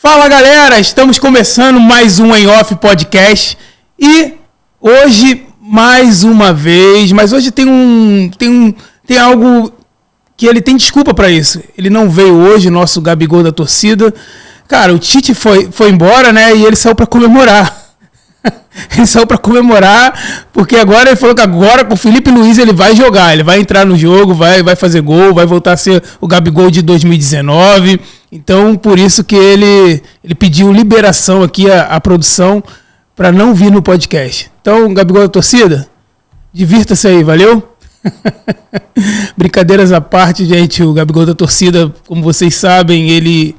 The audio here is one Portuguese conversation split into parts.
Fala galera, estamos começando mais um Em Off Podcast e hoje mais uma vez, mas hoje tem algo que ele tem desculpa para isso. Ele não veio hoje, nosso Gabigol da torcida. Cara, o Tite foi embora, né? E ele saiu para comemorar. Ele saiu para comemorar, porque agora ele falou que agora com o Felipe Luiz ele vai jogar, ele vai entrar no jogo, vai fazer gol, vai voltar a ser o Gabigol de 2019. Então, por isso que ele pediu liberação aqui à produção para não vir no podcast. Então, Gabigol da torcida, divirta-se aí, valeu? Brincadeiras à parte, gente, o Gabigol da torcida, como vocês sabem, ele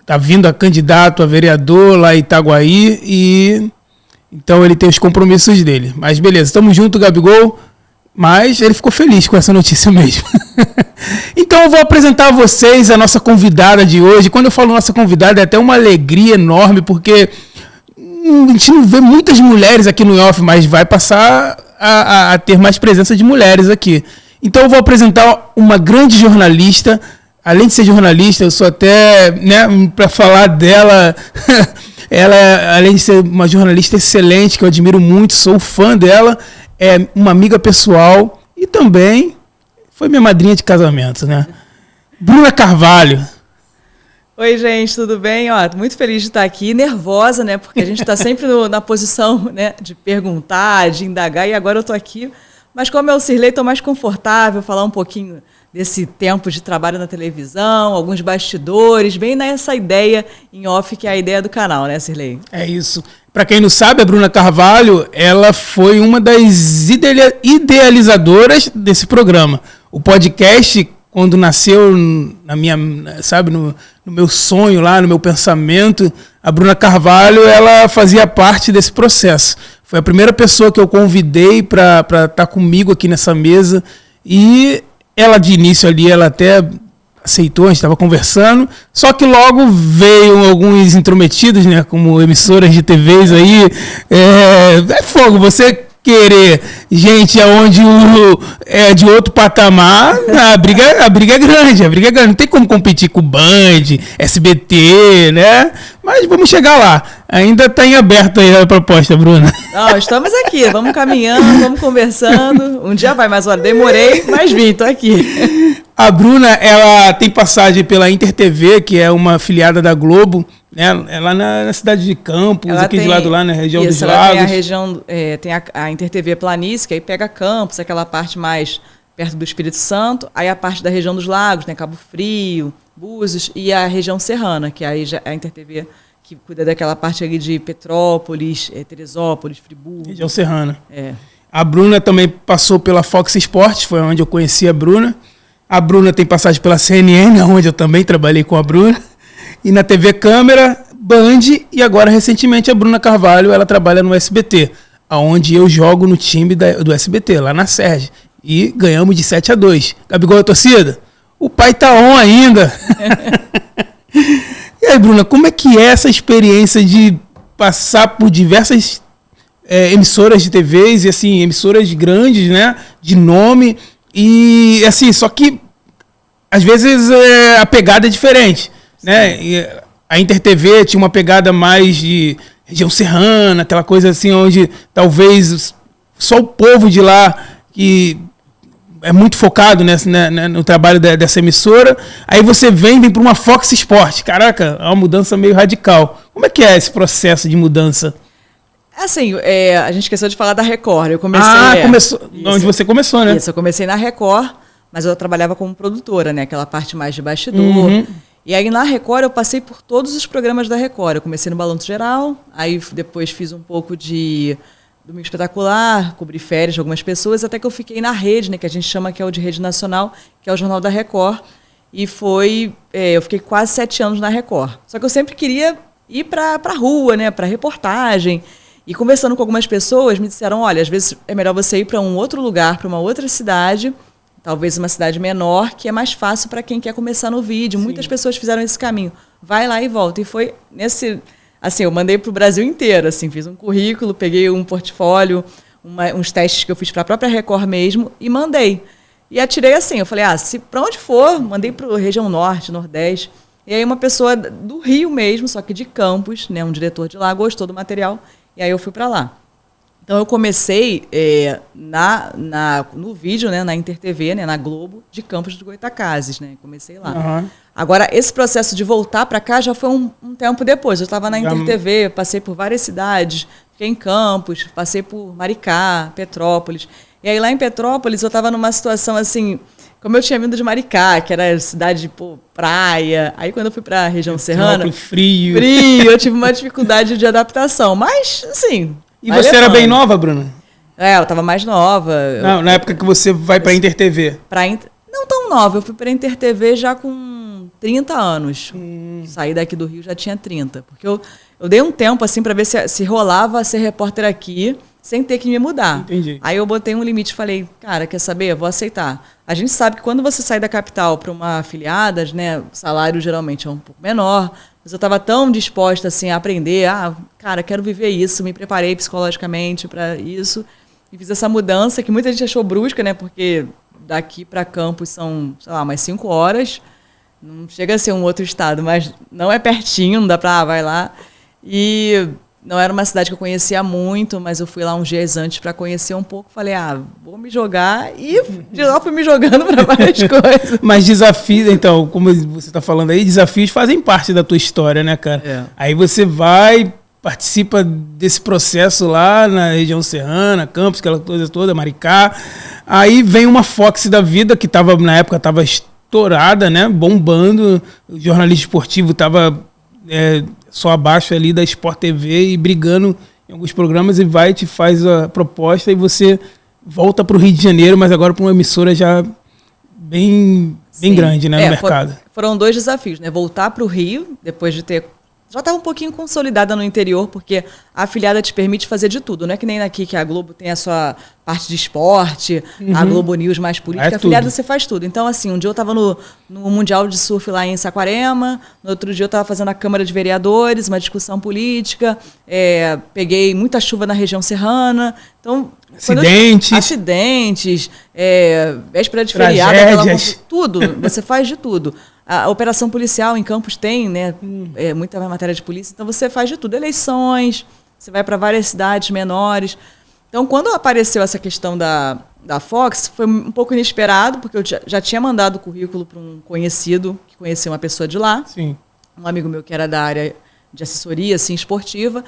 tá vindo a candidato a vereador lá em Itaguaí e então ele tem os compromissos dele. Mas beleza, estamos juntos, Gabigol. Mas ele ficou feliz com essa notícia mesmo. Então eu vou apresentar a vocês a nossa convidada de hoje. Quando eu falo nossa convidada, é até uma alegria enorme, porque a gente não vê muitas mulheres aqui no Off, mas vai passar a ter mais presença de mulheres aqui. Então eu vou apresentar uma grande jornalista. Além de ser jornalista, eu sou até, para falar dela... Ela, além de ser uma jornalista excelente, que eu admiro muito, sou fã dela, é uma amiga pessoal e também foi minha madrinha de casamento, né? Bruna Carvalho. Oi, gente, tudo bem? Ó, tô muito feliz de estar aqui, nervosa, né? Porque a gente está sempre na posição, né, de perguntar, de indagar, e agora eu tô aqui. Mas como é o Cirlei, estou mais confortável, falar um pouquinho desse tempo de trabalho na televisão, alguns bastidores, bem nessa ideia em off, que é a ideia do canal, né, Cirlei? É isso. Para quem não sabe, a Bruna Carvalho, ela foi uma das idealizadoras desse programa. O podcast, quando nasceu na minha, sabe, no meu sonho lá, no meu pensamento, a Bruna Carvalho, ela fazia parte desse processo. Foi a primeira pessoa que eu convidei para estar comigo aqui nessa mesa e ela, de início ali, ela até aceitou, a gente estava conversando, só que logo veio alguns intrometidos, né, como emissoras de TVs aí, é fogo, você querer gente aonde é de outro patamar, a briga é grande, não tem como competir com Band, SBT, né, mas vamos chegar lá, ainda está em aberto aí a proposta, Bruna. Não, estamos aqui, vamos caminhando, vamos conversando, um dia vai, mas olha, demorei, mas vim, tô aqui. A Bruna, ela tem passagem pela Inter TV, que é uma afiliada da Globo, né? É lá na cidade de Campos, ela aqui de lado lá na região dos Lagos. Tem a região, tem a Inter TV Planície, que aí pega Campos, aquela parte mais perto do Espírito Santo, aí a parte da região dos Lagos, né? Cabo Frio, Búzios, e a região serrana, que aí já é a Inter TV que cuida daquela parte ali de Petrópolis, Teresópolis, Friburgo. Região serrana. É. A Bruna também passou pela Fox Sports, foi onde eu conheci a Bruna. A Bruna tem passagem pela CNN, onde eu também trabalhei com a Bruna. E na TV Câmara, Band, e agora, recentemente, a Bruna Carvalho, ela trabalha no SBT, onde eu jogo no time do SBT, lá na Sérgio. E ganhamos de 7-2. Gabigol, a torcida? O pai tá on ainda. E aí, Bruna, como é que é essa experiência de passar por diversas emissoras de TVs, e assim, emissoras grandes, né, de nome, e assim, só que às vezes a pegada é diferente, né? E a Inter TV tinha uma pegada mais de região serrana, aquela coisa assim, onde talvez só o povo de lá que é muito focado no trabalho dessa emissora. Aí você vem para uma Fox Sports. Caraca, é uma mudança meio radical. Como é que é esse processo de mudança? Assim, a gente esqueceu de falar da Record. Eu comecei... começou onde você começou, né? Isso, eu comecei na Record, mas eu trabalhava como produtora, né? Aquela parte mais de bastidor. Uhum. E aí na Record eu passei por todos os programas da Record. Eu comecei no Balanço Geral, aí depois fiz um pouco de Domingo Espetacular, cobri férias de algumas pessoas, até que eu fiquei na rede, né? Que a gente chama que é o de rede nacional, que é o Jornal da Record. E eu fiquei quase 7 anos na Record. Só que eu sempre queria ir para a rua, né? Para reportagem. E conversando com algumas pessoas, me disseram, olha, às vezes é melhor você ir para um outro lugar, para uma outra cidade, talvez uma cidade menor, que é mais fácil para quem quer começar no vídeo. Sim. Muitas pessoas fizeram esse caminho. Vai lá e volta. E foi nesse... Assim, eu mandei para o Brasil inteiro, assim, fiz um currículo, peguei um portfólio, uns testes que eu fiz para a própria Record mesmo e mandei. E atirei assim, eu falei, se para onde for, mandei para a região norte, nordeste. E aí uma pessoa do Rio mesmo, só que de Campos, né, um diretor de lá, gostou do material, e aí eu fui para lá. Então eu comecei no vídeo, né, na InterTV, né, na Globo, de Campos do Goytacazes, né, comecei lá. Uhum. Agora, esse processo de voltar para cá já foi um tempo depois. Eu estava na InterTV, passei por várias cidades, fiquei em Campos, passei por Maricá, Petrópolis. E aí lá em Petrópolis eu estava numa situação assim, como eu tinha vindo de Maricá, que era cidade, praia. Aí quando eu fui para a região serrana... Frio, eu tive uma dificuldade de adaptação. Mas, assim... E você era bem nova, Bruna? Eu estava mais nova. Não, na época que você vai para a InterTV. Não tão nova, eu fui para a InterTV já com 30 anos. Saí daqui do Rio já tinha 30. Porque eu dei um tempo assim para ver se rolava ser repórter aqui, sem ter que me mudar. Entendi. Aí eu botei um limite e falei, cara, quer saber? Eu vou aceitar. A gente sabe que quando você sai da capital para uma afiliada, né, o salário geralmente é um pouco menor, mas eu estava tão disposta assim, a aprender, cara, quero viver isso, me preparei psicologicamente para isso, e fiz essa mudança que muita gente achou brusca, né, porque daqui para Campos são, sei lá, umas 5 horas, não chega a ser um outro estado, mas não é pertinho, não dá para, vai lá, e... Não era uma cidade que eu conhecia muito, mas eu fui lá uns dias antes para conhecer um pouco. Falei, vou me jogar. E de lá fui me jogando para várias coisas. Mas desafios, então, como você está falando aí, desafios fazem parte da tua história, né, cara? É. Aí você vai, participa desse processo lá na região serrana, Campos, aquela coisa toda, Maricá. Aí vem uma Fox da vida, que na época estava estourada, né, bombando. O jornalismo esportivo estava... só abaixo ali da Sport TV e brigando em alguns programas, e te faz a proposta e você volta para o Rio de Janeiro, mas agora para uma emissora já bem grande, né, no mercado. Foram 2 desafios, né? Voltar para o Rio, depois de ter... Já estava um pouquinho consolidada no interior, porque a afiliada te permite fazer de tudo. Não é que nem aqui que a Globo tem a sua parte de esporte, a Globo News mais política. A afiliada você faz tudo. Então, assim, um dia eu estava no Mundial de Surf lá em Saquarema, no outro dia eu estava fazendo a Câmara de Vereadores, uma discussão política, peguei muita chuva na região serrana. Então, acidentes, véspera de feriado, tudo, você faz de tudo. A operação policial em Campos tem, né, muita matéria de polícia, então você faz de tudo. Eleições, você vai para várias cidades menores. Então, quando apareceu essa questão da Fox, foi um pouco inesperado, porque eu já tinha mandado o currículo para um conhecido, que conhecia uma pessoa de lá. Sim. Um amigo meu que era da área de assessoria, assim, esportiva,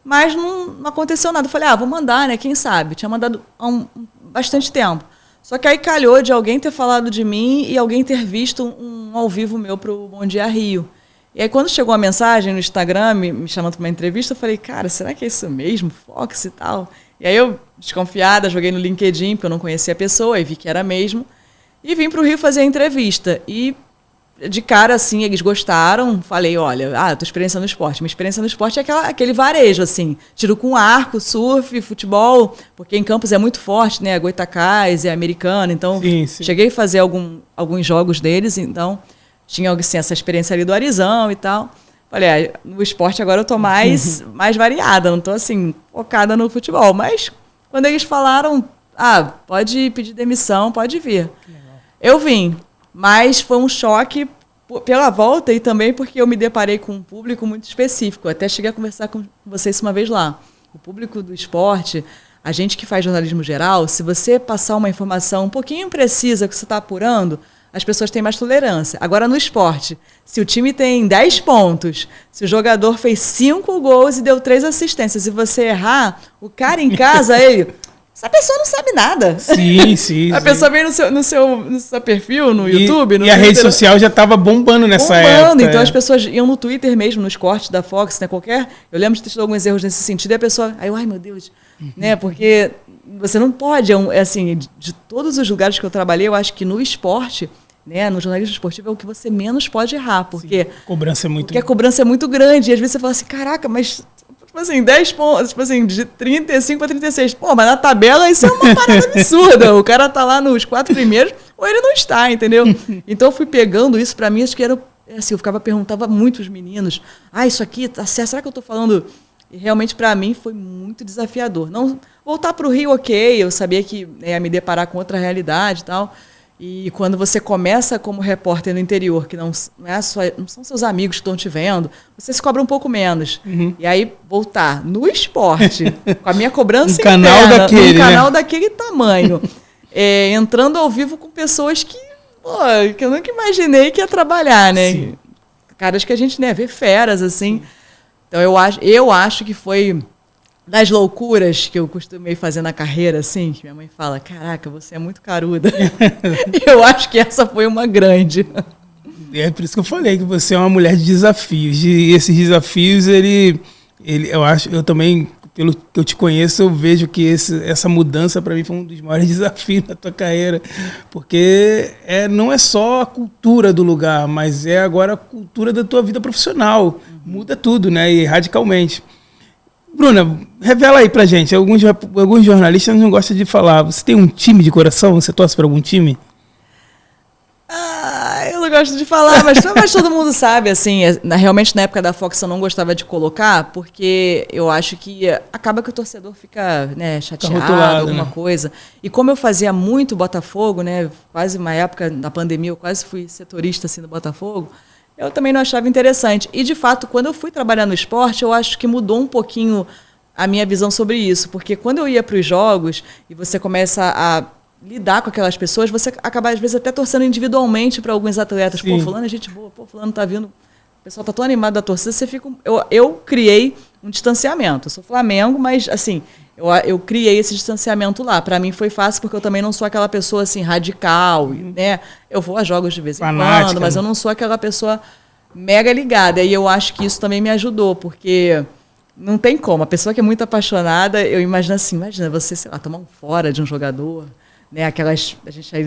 mas não aconteceu nada. Eu falei, vou mandar, né, quem sabe? Tinha mandado há bastante tempo. Só que aí calhou de alguém ter falado de mim e alguém ter visto um ao vivo meu para o Bom Dia Rio. E aí quando chegou a mensagem no Instagram, me chamando para uma entrevista, eu falei, cara, será que é isso mesmo? Fox e tal. E aí eu, desconfiada, joguei no LinkedIn, porque eu não conhecia a pessoa, e vi que era mesmo. E vim para o Rio fazer a entrevista. E de cara, assim, eles gostaram. Falei, olha, tua experiência no esporte. Minha experiência no esporte é aquele varejo, assim. Tiro com arco, surf, futebol, porque em Campos é muito forte, né? Goytacazes, é americano. Então, sim. Cheguei a fazer alguns jogos deles, então tinha assim, essa experiência ali do Arizão e tal. Falei, no esporte agora eu tô mais variada, não tô, assim, focada no futebol. Mas quando eles falaram, pode pedir demissão, pode vir. Eu vim. Mas foi um choque pela volta e também porque eu me deparei com um público muito específico. Até cheguei a conversar com vocês uma vez lá. O público do esporte, a gente que faz jornalismo geral, se você passar uma informação um pouquinho imprecisa que você está apurando, as pessoas têm mais tolerância. Agora, no esporte, se o time tem 10 pontos, se o jogador fez 5 gols e deu 3 assistências, e você errar, o cara em casa, essa pessoa não sabe nada. Sim. A pessoa vem no seu perfil, no YouTube. E a rede social já estava bombando nessa época. Então as pessoas iam no Twitter mesmo, nos cortes da Fox, né? Eu lembro de ter tido alguns erros nesse sentido, e a pessoa, ai meu Deus, né? Porque você não pode, assim, de todos os lugares que eu trabalhei, eu acho que no esporte, né, no jornalismo esportivo é o que você menos pode errar, porque a cobrança é muito grande, e às vezes você fala assim, caraca, mas... Tipo assim, 10 pontos, tipo assim, de 35 para 36. Pô, mas na tabela isso é uma parada absurda. O cara tá lá nos 4 primeiros, ou ele não está, entendeu? Então eu fui pegando isso pra mim, acho que era assim, eu perguntava muito os meninos, isso aqui, tá certo, será que eu tô falando? E realmente pra mim foi muito desafiador. Não voltar pro Rio, ok, eu sabia que ia me deparar com outra realidade e tal. E quando você começa como repórter no interior, que não são seus amigos que estão te vendo, você se cobra um pouco menos. E aí, voltar no esporte, com a minha cobrança interna, um canal daquele tamanho, entrando ao vivo com pessoas que eu nunca imaginei que ia trabalhar, né? Sim. Caras que a gente, né, vê feras, assim. Então, eu acho que foi das loucuras que eu costumei fazer na carreira, assim, que minha mãe fala, caraca, você é muito caruda. Eu acho que essa foi uma grande. É por isso que eu falei que você é uma mulher de desafios. E esses desafios, eu também, pelo que eu te conheço, eu vejo que essa mudança para mim foi um dos maiores desafios da tua carreira. Porque não é só a cultura do lugar, mas é agora a cultura da tua vida profissional. Muda tudo, né? E radicalmente. Bruna, revela aí pra gente. Alguns jornalistas não gostam de falar. Você tem um time de coração? Você torce para algum time? Eu não gosto de falar, mas todo mundo sabe, assim, realmente na época da Fox eu não gostava de colocar, porque eu acho que acaba que o torcedor fica, né, chateado, rotulado, alguma coisa. E como eu fazia muito Botafogo, né, quase uma época da pandemia, eu quase fui setorista assim, do Botafogo, eu também não achava interessante. E, de fato, quando eu fui trabalhar no esporte, eu acho que mudou um pouquinho a minha visão sobre isso, porque quando eu ia para os jogos e você começa a lidar com aquelas pessoas, você acaba, às vezes, até torcendo individualmente para alguns atletas. Sim. Pô, fulano é gente boa, pô, fulano tá vindo, o pessoal tá tão animado da torcida, você fica... Eu criei um distanciamento. Eu sou Flamengo, mas, assim, eu criei esse distanciamento lá. Para mim foi fácil, porque eu também não sou aquela pessoa, assim, radical, né? Eu vou a jogos de vez em quando, mas eu não sou aquela pessoa mega ligada. E eu acho que isso também me ajudou, porque... Não tem como. A pessoa que é muito apaixonada, eu imagino assim, imagina você, sei lá, tomar um fora de um jogador, né? Aquelas, a gente aí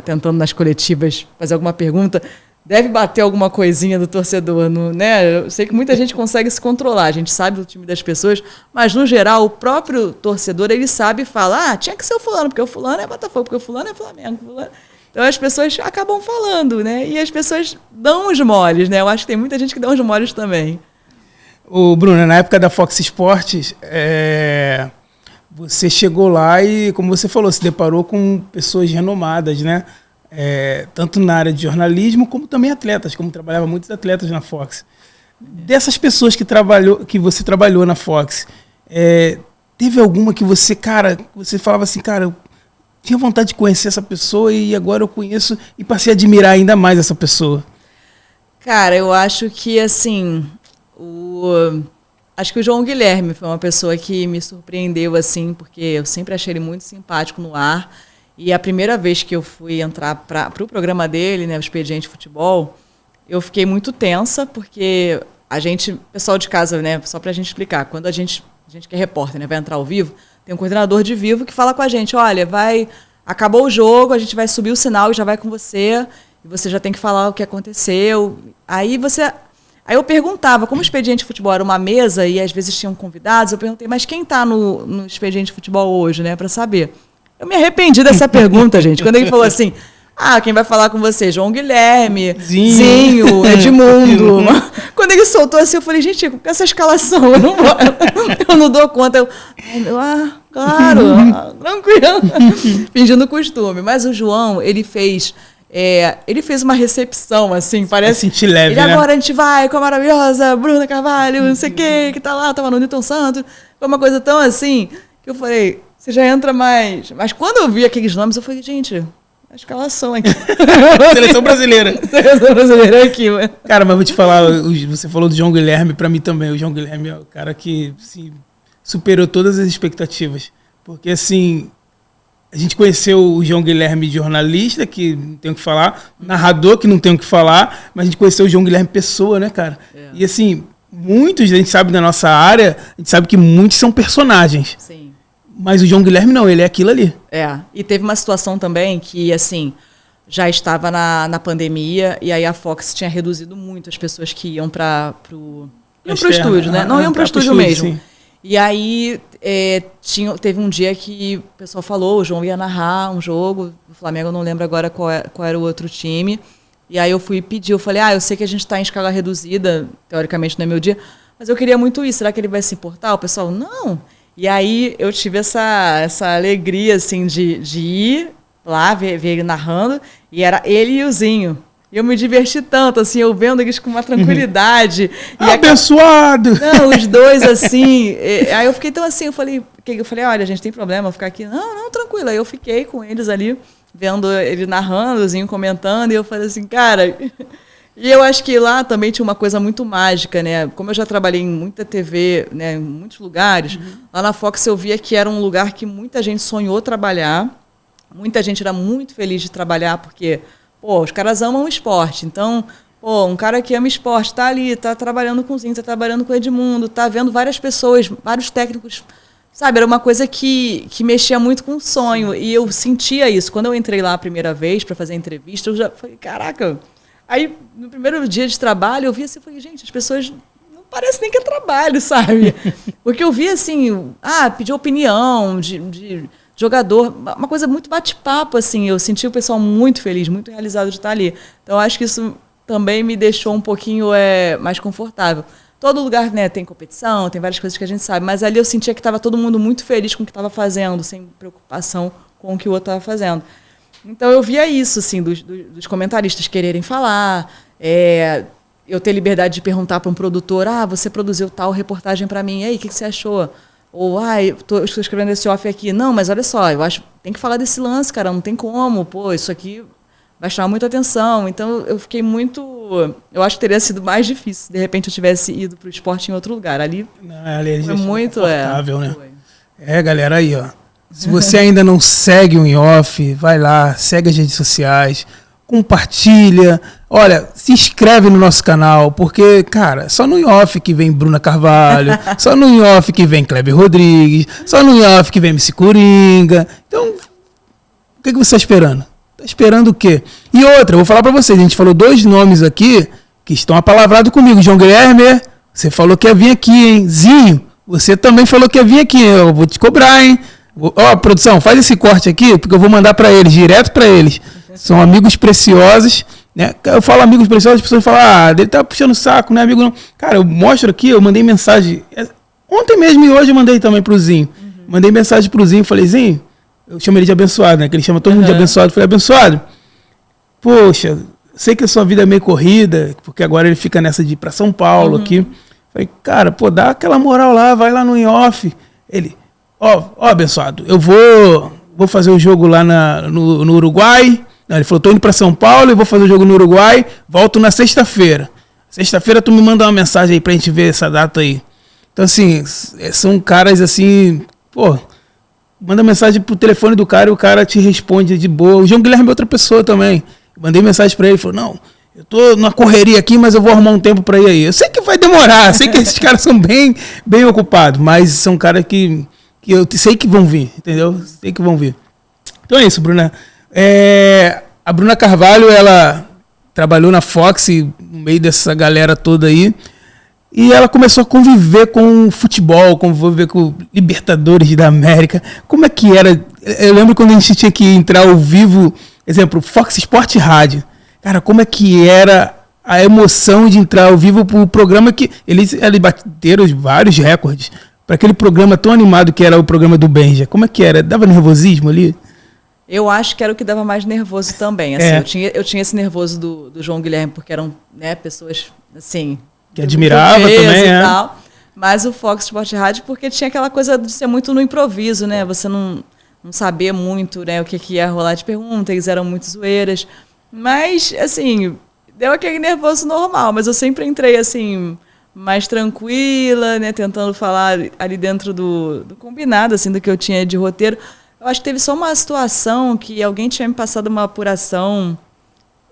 tentando nas coletivas fazer alguma pergunta, deve bater alguma coisinha do torcedor, né? Eu sei que muita gente consegue se controlar, a gente sabe do time das pessoas, mas no geral o próprio torcedor, ele sabe falar, tinha que ser o fulano, porque o fulano é Botafogo, porque o fulano é Flamengo, fulano... Então as pessoas acabam falando, né? E as pessoas dão os moles, né? Eu acho que tem muita gente que dá uns moles também. Ô, Bruna, na época da Fox Sports, você chegou lá e, como você falou, se deparou com pessoas renomadas, né? Tanto na área de jornalismo, como também atletas, como trabalhava muitos atletas na Fox. Dessas pessoas que você trabalhou na Fox, teve alguma que você falava assim, cara, eu tinha vontade de conhecer essa pessoa e agora eu conheço e passei a admirar ainda mais essa pessoa? Cara, eu acho que, assim... Acho que o João Guilherme foi uma pessoa que me surpreendeu, assim, porque eu sempre achei ele muito simpático no ar. E a primeira vez que eu fui entrar para o programa dele, né, o Expediente Futebol, eu fiquei muito tensa, porque pessoal de casa, né, só para a gente explicar, quando a gente que é repórter, né, vai entrar ao vivo, tem um coordenador de vivo que fala com a gente, olha, acabou o jogo, a gente vai subir o sinal e já vai com você, e você já tem que falar o que aconteceu. Aí eu perguntava, como o Expediente Futebol era uma mesa e às vezes tinham convidados, eu perguntei, mas quem está no Expediente Futebol hoje, né, para saber? Eu me arrependi dessa pergunta, gente, quando ele falou assim, quem vai falar com você? João Guilherme, Zinho, Edmundo. Quando ele soltou assim, eu falei, gente, com essa escalação, eu não dou conta. Claro, tranquilo, fingindo costume. Mas o João, ele fez uma recepção, assim, parece... sentir leve, né? Agora a gente vai com a maravilhosa Bruna Carvalho, não sei quem, que tá lá, tava no Newton Santos. Foi uma coisa tão assim, que eu falei, você já entra mais... Mas quando eu vi aqueles nomes, eu falei, gente, a escalação aqui. Seleção brasileira. Seleção brasileira aqui, mano. Cara, mas vou te falar, você falou do João Guilherme, pra mim também. O João Guilherme é o cara que, assim, superou todas as expectativas. Porque, assim... A gente conheceu o João Guilherme, jornalista, que não tem o que falar, narrador, que não tem o que falar, mas a gente conheceu o João Guilherme pessoa, né, cara? E assim, muitos, a gente sabe da nossa área, a gente sabe que muitos são personagens. Sim. Mas o João Guilherme não, ele é aquilo ali. E teve uma situação também que, assim, já estava na pandemia, e aí a Fox tinha reduzido muito as pessoas que iam para o estúdio, né? Não iam para o estúdio mesmo. Sim. E aí teve um dia que o pessoal falou, o João ia narrar um jogo, o Flamengo, eu não lembro agora qual era o outro time, e aí eu fui pedir, eu falei, eu sei que a gente está em escala reduzida, teoricamente não é meu dia, mas eu queria muito isso, será que ele vai se importar? O pessoal, não. E aí eu tive essa alegria, assim, de ir, lá, ver ele narrando, e era ele e o Zinho. E eu me diverti tanto, assim, eu vendo eles com uma tranquilidade. Abençoado! Não, os dois, assim. Aí eu fiquei tão assim, eu falei, olha, a gente tem problema, eu ficar aqui. Não, tranquilo. Aí eu fiquei com eles ali, vendo ele narrando, o Zinho comentando, e eu falei assim, cara. E eu acho que lá também tinha uma coisa muito mágica, né? Como eu já trabalhei em muita TV, né, em muitos lugares, lá na Fox eu via que era um lugar que muita gente sonhou trabalhar, muita gente era muito feliz de trabalhar, porque, pô, os caras amam o esporte. Então, pô, um cara que ama esporte tá ali, tá trabalhando com o Zinho, tá trabalhando com o Edmundo, tá vendo várias pessoas, vários técnicos, sabe? Era uma coisa que mexia muito com o sonho. E eu sentia isso. Quando eu entrei lá a primeira vez para fazer a entrevista, eu já falei, caraca. Aí, no primeiro dia de trabalho, eu vi assim, falei, gente, as pessoas não parece nem que é trabalho, sabe? Porque eu vi assim, pedir opinião de jogador, uma coisa muito bate-papo, assim. Eu senti o pessoal muito feliz, muito realizado de estar ali. Então, eu acho que isso também me deixou um pouquinho mais confortável. Todo lugar, né, tem competição, tem várias coisas que a gente sabe, mas ali eu sentia que estava todo mundo muito feliz com o que estava fazendo, sem preocupação com o que o outro estava fazendo. Então, eu via isso, assim, dos comentaristas quererem falar, eu ter liberdade de perguntar para um produtor, você produziu tal reportagem para mim, e aí, o que você achou? Ou, estou escrevendo esse off aqui. Não, mas olha só, eu acho tem que falar desse lance, cara, não tem como, pô, isso aqui vai chamar muita atenção. Então, eu fiquei muito... Eu acho que teria sido mais difícil se, de repente, eu tivesse ido para o esporte em outro lugar. Ali foi muito... confortável, né? Galera, aí, ó. Se você ainda não segue o In Off, vai lá, segue as redes sociais, compartilha. Olha, se inscreve no nosso canal, porque, cara, só no In Off que vem Bruna Carvalho, só no In Off que vem Kleber Rodrigues, só no In Off que vem MC Coringa. Então, o que você está esperando? Tá esperando o quê? E outra, eu vou falar pra vocês, a gente falou 2 nomes aqui que estão apalavrados comigo. João Guilherme, você falou que ia vir aqui, hein? Zinho, você também falou que ia vir aqui, eu vou te cobrar, hein? Produção, faz esse corte aqui, porque eu vou mandar pra eles, direto pra eles. São amigos preciosos, né? Eu falo amigos preciosos, as pessoas falam, ele tá puxando o saco, não é amigo não. Cara, eu mostro aqui, eu mandei mensagem, ontem mesmo e hoje eu mandei também pro Zinho. Mandei mensagem pro Zinho, falei, Zinho, eu chamo ele de abençoado, né? Que ele chama todo mundo de abençoado. Falei, abençoado, poxa, sei que a sua vida é meio corrida, porque agora ele fica nessa de ir pra São Paulo aqui. Falei, cara, pô, dá aquela moral lá, vai lá no In Off. Ele, abençoado, eu vou fazer o jogo lá no Uruguai. Não, ele falou, tô indo pra São Paulo e vou fazer o jogo no Uruguai, volto na sexta-feira. Sexta-feira tu me manda uma mensagem aí pra gente ver essa data aí. Então, assim, são caras assim, pô, manda mensagem pro telefone do cara e o cara te responde de boa. O João Guilherme é outra pessoa também. Mandei mensagem pra ele, falou, não, eu tô na correria aqui, mas eu vou arrumar um tempo pra ir aí. Eu sei que vai demorar, sei que esses caras são bem ocupados, mas são caras que eu sei que vão vir, entendeu? Sei que vão vir. Então é isso, Bruna. A Bruna Carvalho, ela trabalhou na Fox no meio dessa galera toda aí. E ela começou a conviver com o futebol, conviver com Libertadores da América. Como é que era? Eu lembro quando a gente tinha que entrar ao vivo, exemplo, Fox Sport Rádio. Cara, como é que era a emoção de entrar ao vivo para o programa que eles bateram vários recordes. Para aquele programa tão animado que era o programa do Benja. Como é que era? Dava nervosismo ali? Eu acho que era o que dava mais nervoso também. Assim, eu tinha esse nervoso do João Guilherme, porque eram, né, pessoas assim... Que admirava também, e tal. Mas o Fox Sport Rádio, porque tinha aquela coisa de ser muito no improviso, né? Você não saber muito, né, o que ia rolar de pergunta, eles eram muito zoeiras. Mas, assim, deu aquele nervoso normal, mas eu sempre entrei, assim, mais tranquila, né, tentando falar ali dentro do combinado, assim, do que eu tinha de roteiro. Eu acho que teve só uma situação que alguém tinha me passado uma apuração,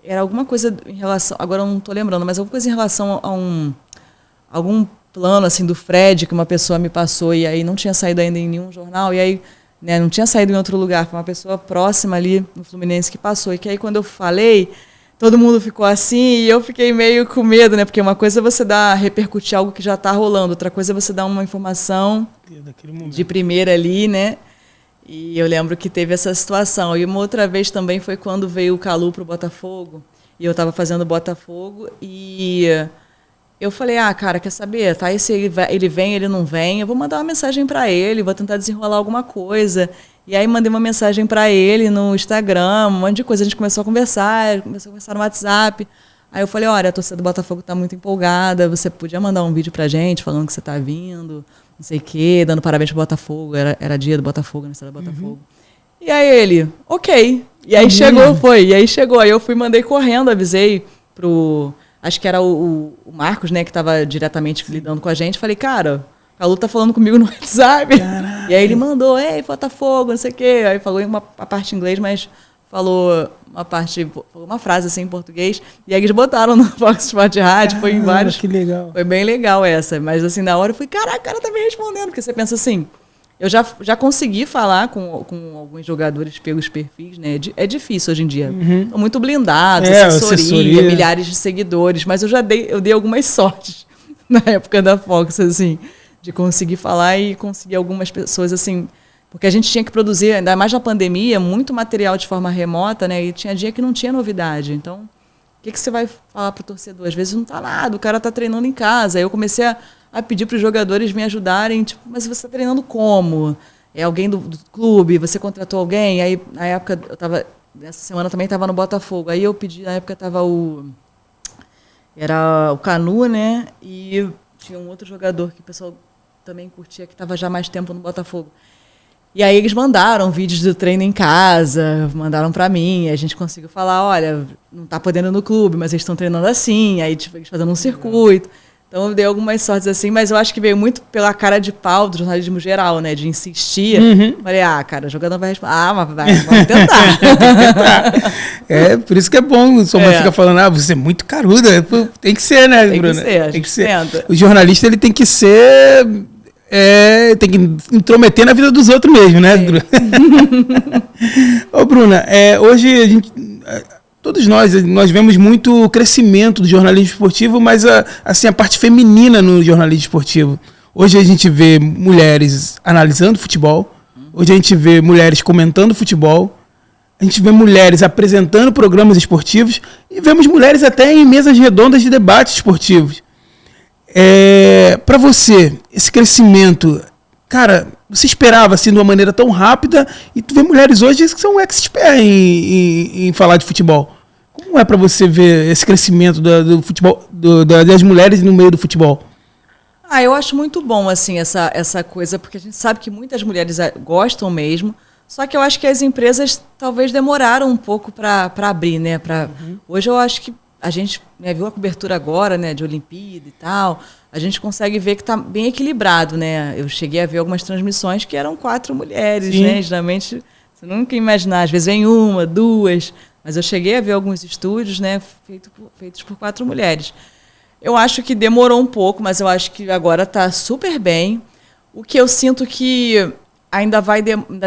era alguma coisa em relação, agora eu não estou lembrando, mas alguma coisa em relação a algum plano, assim, do Fred, que uma pessoa me passou, e aí não tinha saído ainda em nenhum jornal, e aí, né, não tinha saído em outro lugar, foi uma pessoa próxima ali no Fluminense que passou, e que aí quando eu falei, todo mundo ficou assim, e eu fiquei meio com medo, né, porque uma coisa é você repercutir algo que já está rolando, outra coisa é você dar uma informação de primeira ali, né, e eu lembro que teve essa situação. E uma outra vez também foi quando veio o Calu para o Botafogo, e eu estava fazendo Botafogo, e eu falei, cara, quer saber? Tá, e se ele vem, ele não vem, eu vou mandar uma mensagem para ele, vou tentar desenrolar alguma coisa. E aí mandei uma mensagem para ele no Instagram, um monte de coisa. A gente começou a conversar no WhatsApp. Aí eu falei, olha, a torcida do Botafogo tá muito empolgada, você podia mandar um vídeo pra gente falando que você tá vindo, não sei o quê, dando parabéns pro Botafogo, era dia do Botafogo, aniversário do Botafogo. E aí ele, ok. E aí chegou, aí eu fui, mandei correndo, avisei pro, acho que era o Marcos, né, que tava diretamente lidando com a gente, falei, cara, a Lu tá falando comigo no WhatsApp. Caraca. E aí ele mandou, ei, Botafogo, não sei o quê, aí falou a parte em inglês, mas falou uma frase assim em português, e aí eles botaram no Fox Sport Rádio, foi em vários. Que legal. Foi bem legal essa, mas assim, na hora eu fui, caraca, o cara tá me respondendo, porque você pensa assim, eu já consegui falar com alguns jogadores pelos perfis, né? É difícil hoje em dia. Estão muito blindados, assessoria, milhares de seguidores, mas eu dei algumas sortes na época da Fox, assim, de conseguir falar e conseguir algumas pessoas, assim, porque a gente tinha que produzir, ainda mais na pandemia, muito material de forma remota, né? E tinha dia que não tinha novidade. Então, o que você vai falar para o torcedor? Às vezes não está nada, o cara está treinando em casa. Aí eu comecei a pedir para os jogadores me ajudarem, tipo, mas você está treinando como? É alguém do clube? Você contratou alguém? Aí, na época, nessa semana também estava no Botafogo. Aí eu pedi, na época era o Canu, né? E tinha um outro jogador que o pessoal também curtia, que estava já mais tempo no Botafogo. E aí eles mandaram vídeos do treino em casa, mandaram para mim, a gente conseguiu falar, olha, não está podendo ir no clube, mas eles estão treinando assim, aí tipo, eles fazendo um circuito. Então eu dei algumas sortes assim, mas eu acho que veio muito pela cara de pau do jornalismo geral, né, de insistir. Falei, cara, o jogador vai responder, mas vamos tentar. Por isso que é bom, sua mãe fica falando, você é muito caruda, tem que ser, né, Bruna? Tem que ser. O jornalista, ele tem que ser... tem que intrometer na vida dos outros mesmo, né, Bruna? Ô, Bruna, hoje todos nós vemos muito crescimento do jornalismo esportivo, mas assim, a parte feminina no jornalismo esportivo. Hoje a gente vê mulheres analisando futebol, hoje a gente vê mulheres comentando futebol, a gente vê mulheres apresentando programas esportivos e vemos mulheres até em mesas redondas de debates esportivos. Para você, esse crescimento, cara, você esperava assim de uma maneira tão rápida e tu vê mulheres hoje que são expert em falar de futebol. Como é para você ver esse crescimento do futebol, das mulheres no meio do futebol? Eu acho muito bom assim essa coisa, porque a gente sabe que muitas mulheres gostam mesmo, só que eu acho que as empresas talvez demoraram um pouco para abrir, né? Hoje eu acho que a gente viu a cobertura agora, né, de Olimpíada e tal, a gente consegue ver que está bem equilibrado, né? Eu cheguei a ver algumas transmissões que eram 4 mulheres, né? Geralmente, você nunca ia imaginar, às vezes vem 1, 2, mas eu cheguei a ver alguns estúdios, né, feitos por 4 mulheres. Eu acho que demorou um pouco, mas eu acho que agora está super bem. O que eu sinto que ainda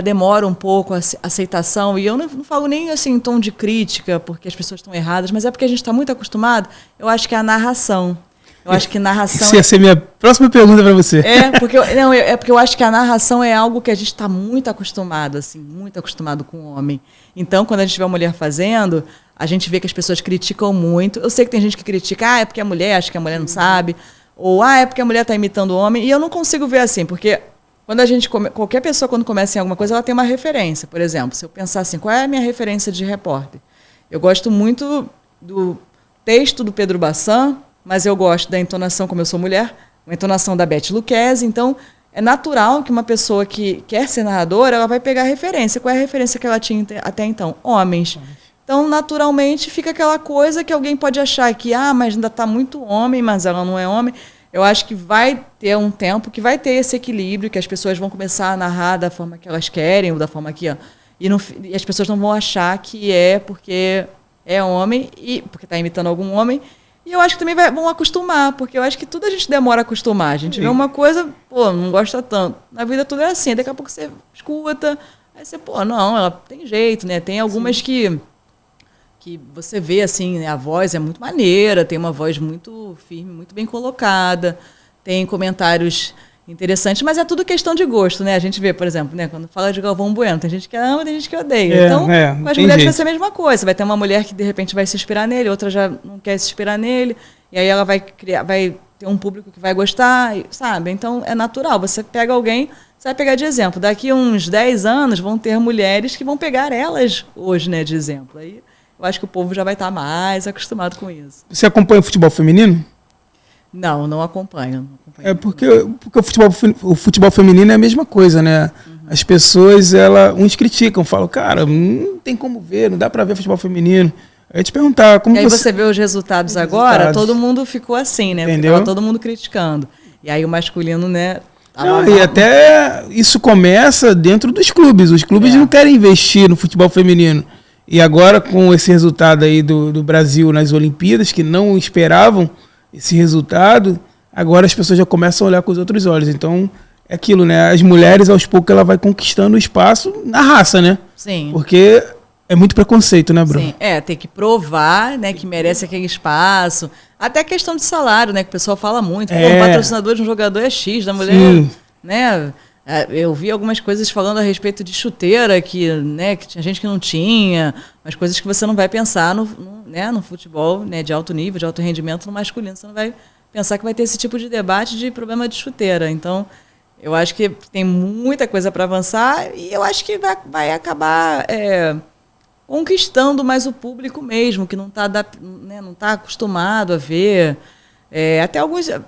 demora um pouco a aceitação, e eu não falo nem assim em tom de crítica, porque as pessoas estão erradas, mas é porque a gente está muito acostumado, eu acho que é a narração. Eu acho que narração... Isso ia ser minha próxima pergunta para você. Porque eu acho que a narração é algo que a gente está muito acostumado, assim, muito acostumado com o homem. Então, quando a gente vê uma mulher fazendo, a gente vê que as pessoas criticam muito. Eu sei que tem gente que critica, é porque a mulher, acha que a mulher não sabe, ou é porque a mulher está imitando o homem, e eu não consigo ver assim, porque... qualquer pessoa, quando começa em alguma coisa, ela tem uma referência. Por exemplo, se eu pensar assim, qual é a minha referência de repórter? Eu gosto muito do texto do Pedro Bassan, mas eu gosto da entonação, como eu sou mulher, uma entonação da Beth Lucchesi. Então, é natural que uma pessoa que quer ser narradora, ela vai pegar a referência. Qual é a referência que ela tinha até então? Homens. Então, naturalmente, fica aquela coisa que alguém pode achar que, mas ainda está muito homem, mas ela não é homem. Eu acho que vai ter um tempo que vai ter esse equilíbrio, que as pessoas vão começar a narrar da forma que elas querem, ou da forma que... E as pessoas não vão achar que é porque é homem, e porque está imitando algum homem. E eu acho que também vão acostumar, porque eu acho que tudo a gente demora a acostumar. A gente vê uma coisa, não gosta tanto. Na vida tudo é assim, daqui a pouco você escuta, aí você, não, ela tem jeito, né? Tem algumas que você vê, assim, né, a voz é muito maneira, tem uma voz muito firme, muito bem colocada, tem comentários interessantes, mas é tudo questão de gosto, né? A gente vê, por exemplo, né, quando fala de Galvão Bueno, tem gente que ama, tem gente que odeia. Então, com as mulheres vai ser a mesma coisa. Vai ter uma mulher que, de repente, vai se inspirar nele, outra já não quer se inspirar nele, e aí ela vai ter um público que vai gostar, sabe? Então, é natural. Você pega alguém, você vai pegar de exemplo. Daqui a uns 10 anos vão ter mulheres que vão pegar elas hoje, né, de exemplo. Aí eu acho que o povo já vai estar mais acostumado com isso. Você acompanha o futebol feminino? Não acompanho. É porque o futebol feminino é a mesma coisa, né? As pessoas, uns criticam, falam, cara, não tem como ver, não dá pra ver futebol feminino. Eu ia te perguntar, como e aí você vê os resultados agora, todo mundo ficou assim, né? Entendeu? Tava todo mundo criticando. E aí o masculino, né? E até isso começa dentro dos clubes. Os clubes não querem investir no futebol feminino. E agora, com esse resultado aí do Brasil nas Olimpíadas, que não esperavam esse resultado, agora as pessoas já começam a olhar com os outros olhos. Então, é aquilo, né? As mulheres, aos poucos, ela vai conquistando o espaço na raça, né? Sim. Porque é muito preconceito, né, Bruno? Sim, tem que provar, né, que merece aquele espaço. Até a questão de salário, né, que o pessoal fala muito. O patrocinador de um jogador é X, da mulher, né? Eu vi algumas coisas falando a respeito de chuteira, né, que tinha gente que não tinha, mas coisas que você não vai pensar no futebol, né, de alto nível, de alto rendimento no masculino. Você não vai pensar que vai ter esse tipo de debate de problema de chuteira. Então, eu acho que tem muita coisa para avançar e eu acho que vai acabar conquistando mais o público mesmo, que não está acostumado a ver. Até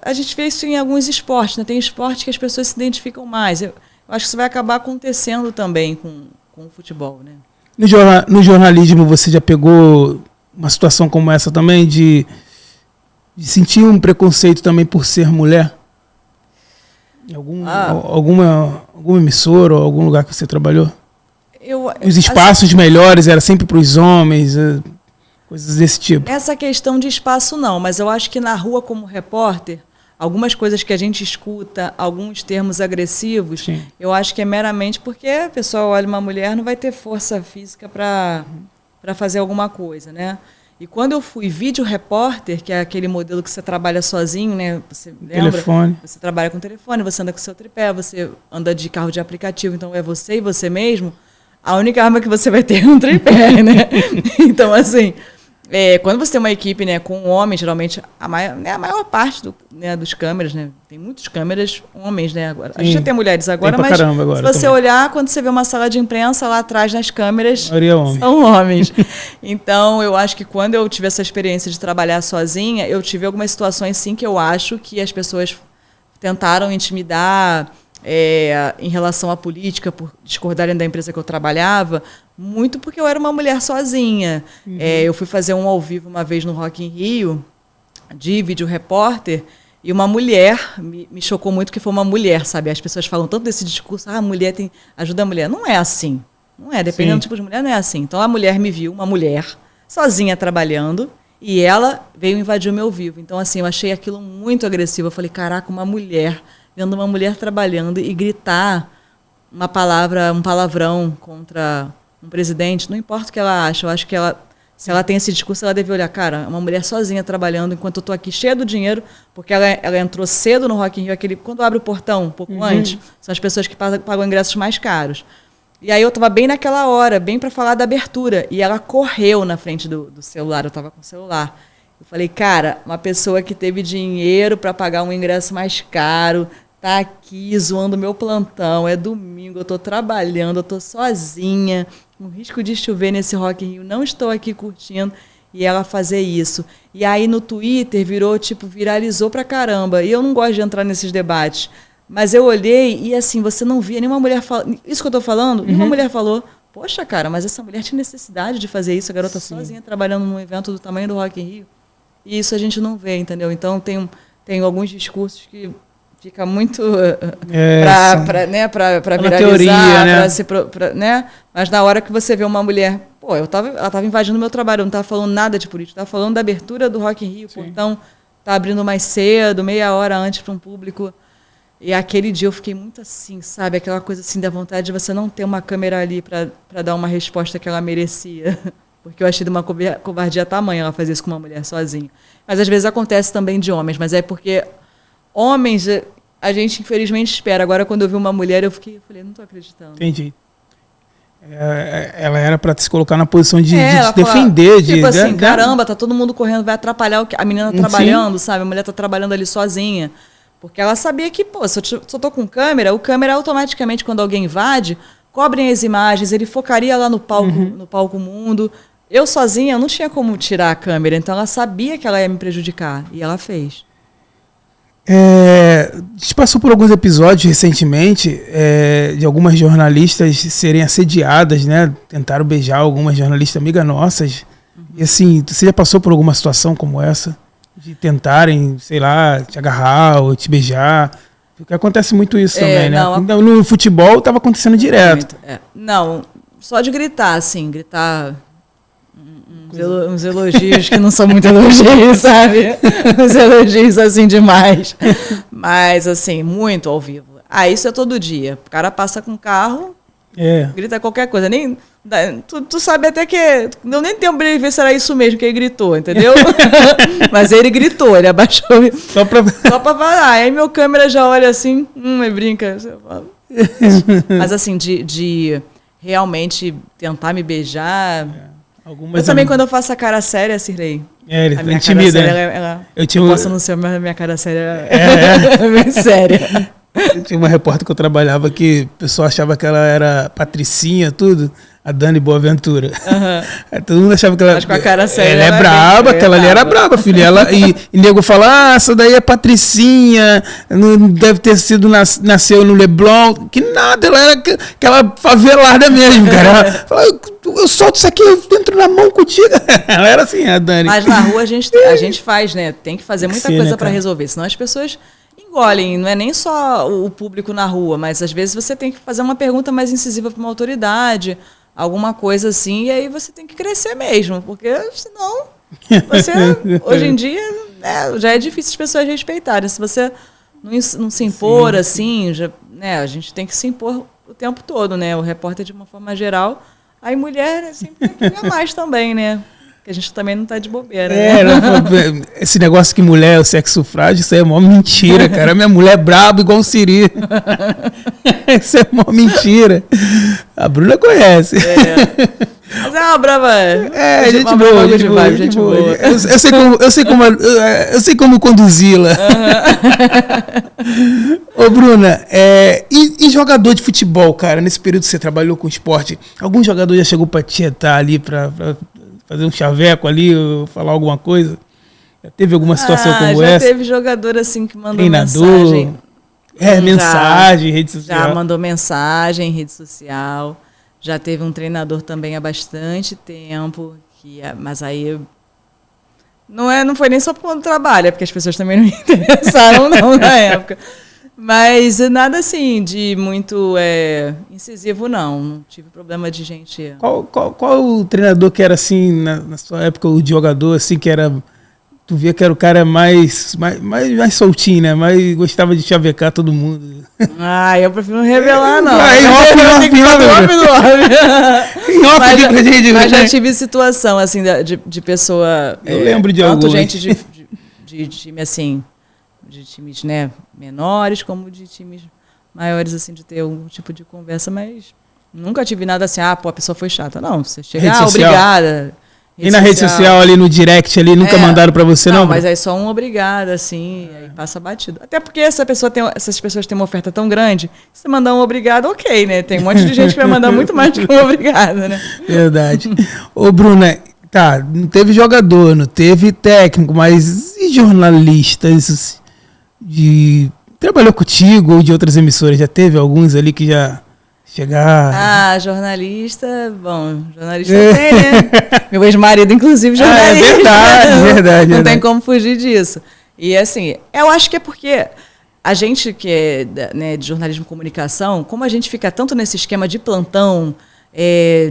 a gente vê isso em alguns esportes, né? Tem esportes que as pessoas se identificam mais. Eu acho que isso vai acabar acontecendo também com o futebol, né? No jornalismo, você já pegou uma situação como essa também, de sentir um preconceito também por ser mulher? Alguma emissora ou algum lugar que você trabalhou? Os espaços melhores eram sempre para os homens, coisas desse tipo. Essa questão de espaço não, mas eu acho que na rua como repórter, algumas coisas que a gente escuta, alguns termos agressivos, eu acho que é meramente porque a pessoa olha uma mulher, não vai ter força física para fazer alguma coisa, né? E quando eu fui vídeo repórter, que é aquele modelo que você trabalha sozinho, né? Você lembra? Telefone. Você trabalha com telefone, você anda com seu tripé, você anda de carro de aplicativo, então é você e você mesmo. A única arma que você vai ter é um tripé, né? Então, assim, quando você tem uma equipe, né, com homens, geralmente a maior parte dos câmeras, né? Tem muitas câmeras homens, né? Agora. A gente já tem mulheres agora, mas agora, se você olhar, quando você vê uma sala de imprensa, lá atrás nas câmeras são homens. Então, eu acho que quando eu tive essa experiência de trabalhar sozinha, eu tive algumas situações, sim, que eu acho que as pessoas tentaram intimidar em relação à política, por discordarem da empresa que eu trabalhava, muito porque eu era uma mulher sozinha. Eu fui fazer um ao vivo uma vez no Rock in Rio, de vídeo repórter, e uma mulher, me chocou muito que foi uma mulher, sabe? As pessoas falam tanto desse discurso, a mulher ajuda a mulher. Não é assim. Não é, dependendo do tipo de mulher, não é assim. Então a mulher me viu, uma mulher, sozinha trabalhando, e ela veio invadir o meu vivo. Então, assim, eu achei aquilo muito agressivo. Eu falei, caraca, uma mulher vendo uma mulher trabalhando e gritar um palavrão contra um presidente, não importa o que ela acha, eu acho que se ela tem esse discurso, ela deve olhar, cara, uma mulher sozinha trabalhando enquanto eu estou aqui cheia do dinheiro, porque ela entrou cedo no Rock in Rio, quando abre o portão, um pouco antes, são as pessoas que pagam ingressos mais caros. E aí eu estava bem naquela hora, bem para falar da abertura, e ela correu na frente do celular, eu estava com o celular. Eu falei, cara, uma pessoa que teve dinheiro para pagar um ingresso mais caro, tá aqui zoando meu plantão, é domingo, eu tô trabalhando, eu tô sozinha, com risco de chover nesse Rock in Rio, não estou aqui curtindo, e ela fazer isso. E aí no Twitter viralizou pra caramba, e eu não gosto de entrar nesses debates, mas eu olhei e assim, você não via nenhuma mulher falando, isso que eu tô falando, nenhuma mulher falou, poxa, cara, mas essa mulher tinha necessidade de fazer isso, a garota sozinha trabalhando num evento do tamanho do Rock in Rio, e isso a gente não vê, entendeu? Então tem alguns discursos que fica muito para viralizar, teoria, né? né? Mas na hora que você vê uma mulher, ela estava invadindo o meu trabalho, eu não estava falando nada de política, estava falando da abertura do Rock in Rio, o portão está abrindo mais cedo, meia hora antes para um público. E aquele dia eu fiquei muito assim, sabe? Aquela coisa assim da vontade de você não ter uma câmera ali para dar uma resposta que ela merecia. Porque eu achei de uma covardia tamanha ela fazer isso com uma mulher sozinha. Mas às vezes acontece também de homens, mas é porque homens, a gente infelizmente espera. Agora, quando eu vi uma mulher, eu falei, não estou acreditando. Entendi. Ela era para se colocar na posição de Fala, defender. tipo assim, caramba, tá todo mundo correndo, vai atrapalhar a menina trabalhando, sabe? A mulher tá trabalhando ali sozinha. Porque ela sabia que, pô, se eu tô com câmera, o câmera automaticamente, quando alguém invade, cobrem as imagens, ele focaria lá no palco mundo. Eu sozinha, eu não tinha como tirar a câmera, então ela sabia que ela ia me prejudicar, e ela fez. A gente passou por alguns episódios recentemente de algumas jornalistas serem assediadas, né? Tentaram beijar algumas jornalistas amigas nossas. E assim, você já passou por alguma situação como essa? De tentarem, sei lá, te agarrar ou te beijar? Porque acontece muito isso também, né? No futebol estava acontecendo direto. Não, só de gritar, assim, uns elogios que não são muito elogios, sabe? Uns elogios assim demais. Mas, assim, muito ao vivo. Isso é todo dia. O cara passa com o carro, grita qualquer coisa. Tu sabe até que... Não nem tempo pra ele ver se era isso mesmo que ele gritou, entendeu? Mas ele gritou, ele abaixou. Só pra falar. Aí meu câmera já olha assim, e brinca. Mas, assim, de realmente tentar me beijar... Eu também, quando eu faço a cara séria, Cirlei. Ele a minha intimida, cara séria, eu posso não ser, mas a minha cara séria é bem séria. Eu tinha uma repórter que eu trabalhava que o pessoal achava que ela era patricinha, tudo. A Dani Boaventura. Todo mundo achava que ela... Mas com a cara séria... Ela é braba, aquela ali era braba, filho. E nego fala, essa daí é patricinha, não deve ter sido, nasceu no Leblon. Que nada, ela era aquela favelada mesmo, cara. Ela fala, eu solto isso aqui, eu entro na mão contigo. Ela era assim, a Dani. Mas na rua a gente faz, né? Tem que fazer muita coisa para resolver, senão as pessoas... engolem, não é nem só o público na rua, mas às vezes você tem que fazer uma pergunta mais incisiva para uma autoridade, alguma coisa assim, e aí você tem que crescer mesmo, porque senão hoje em dia já é difícil as pessoas respeitarem. Se você não se impor assim, a gente tem que se impor o tempo todo, né? O repórter de uma forma geral, aí mulher sempre tem que ganhar mais também, né? Que a gente também não tá de bobeira, né? Esse negócio que mulher é o sexo frágil, isso aí é mó mentira, cara. Minha mulher é braba igual o Siri. Isso é mó mentira. A Bruna conhece. Mas é uma brava. Gente boa, gente boa. Eu sei como conduzi-la. Ô, Bruna, e jogador de futebol, cara? Nesse período que você trabalhou com esporte, algum jogador já chegou pra tietar ali, pra fazer um chaveco ali, ou falar alguma coisa? Já teve alguma situação como essa? Já teve jogador assim que mandou mensagem. Mensagem, rede social. Já mandou mensagem em rede social. Já teve um treinador também há bastante tempo, mas aí não foi nem só por conta do trabalho, é porque as pessoas também não me interessaram não na época. Mas nada assim de muito incisivo, não tive problema de gente... Qual o treinador que era assim, na sua época, o jogador assim, que era... Tu via que era o cara mais soltinho, né? Mais gostava de chavecar todo mundo. Eu prefiro não revelar, não. Mas já tive situação, assim, de pessoa... Eu lembro de tanto gente de time, assim, de times, né, menores, como de times maiores, assim, de ter algum tipo de conversa, mas nunca tive nada assim, a pessoa foi chata. Não, você chega, obrigada... E na rede social, ali no direct, ali, nunca mandaram pra você, não? Mas aí só um obrigado, assim, aí passa batido. Até porque essas pessoas têm uma oferta tão grande, se você mandar um obrigado, ok, né? Tem um monte de gente que vai mandar muito mais do que um obrigado, né? Verdade. Ô, Bruna, não teve jogador, não teve técnico, mas e jornalistas trabalhou contigo ou de outras emissoras? Já teve alguns ali que já... chegar... jornalista tem, né? Meu ex-marido, inclusive, jornalista. É verdade. Não tem como fugir disso. E, assim, eu acho que é porque a gente que é de jornalismo e comunicação, como a gente fica tanto nesse esquema de plantão,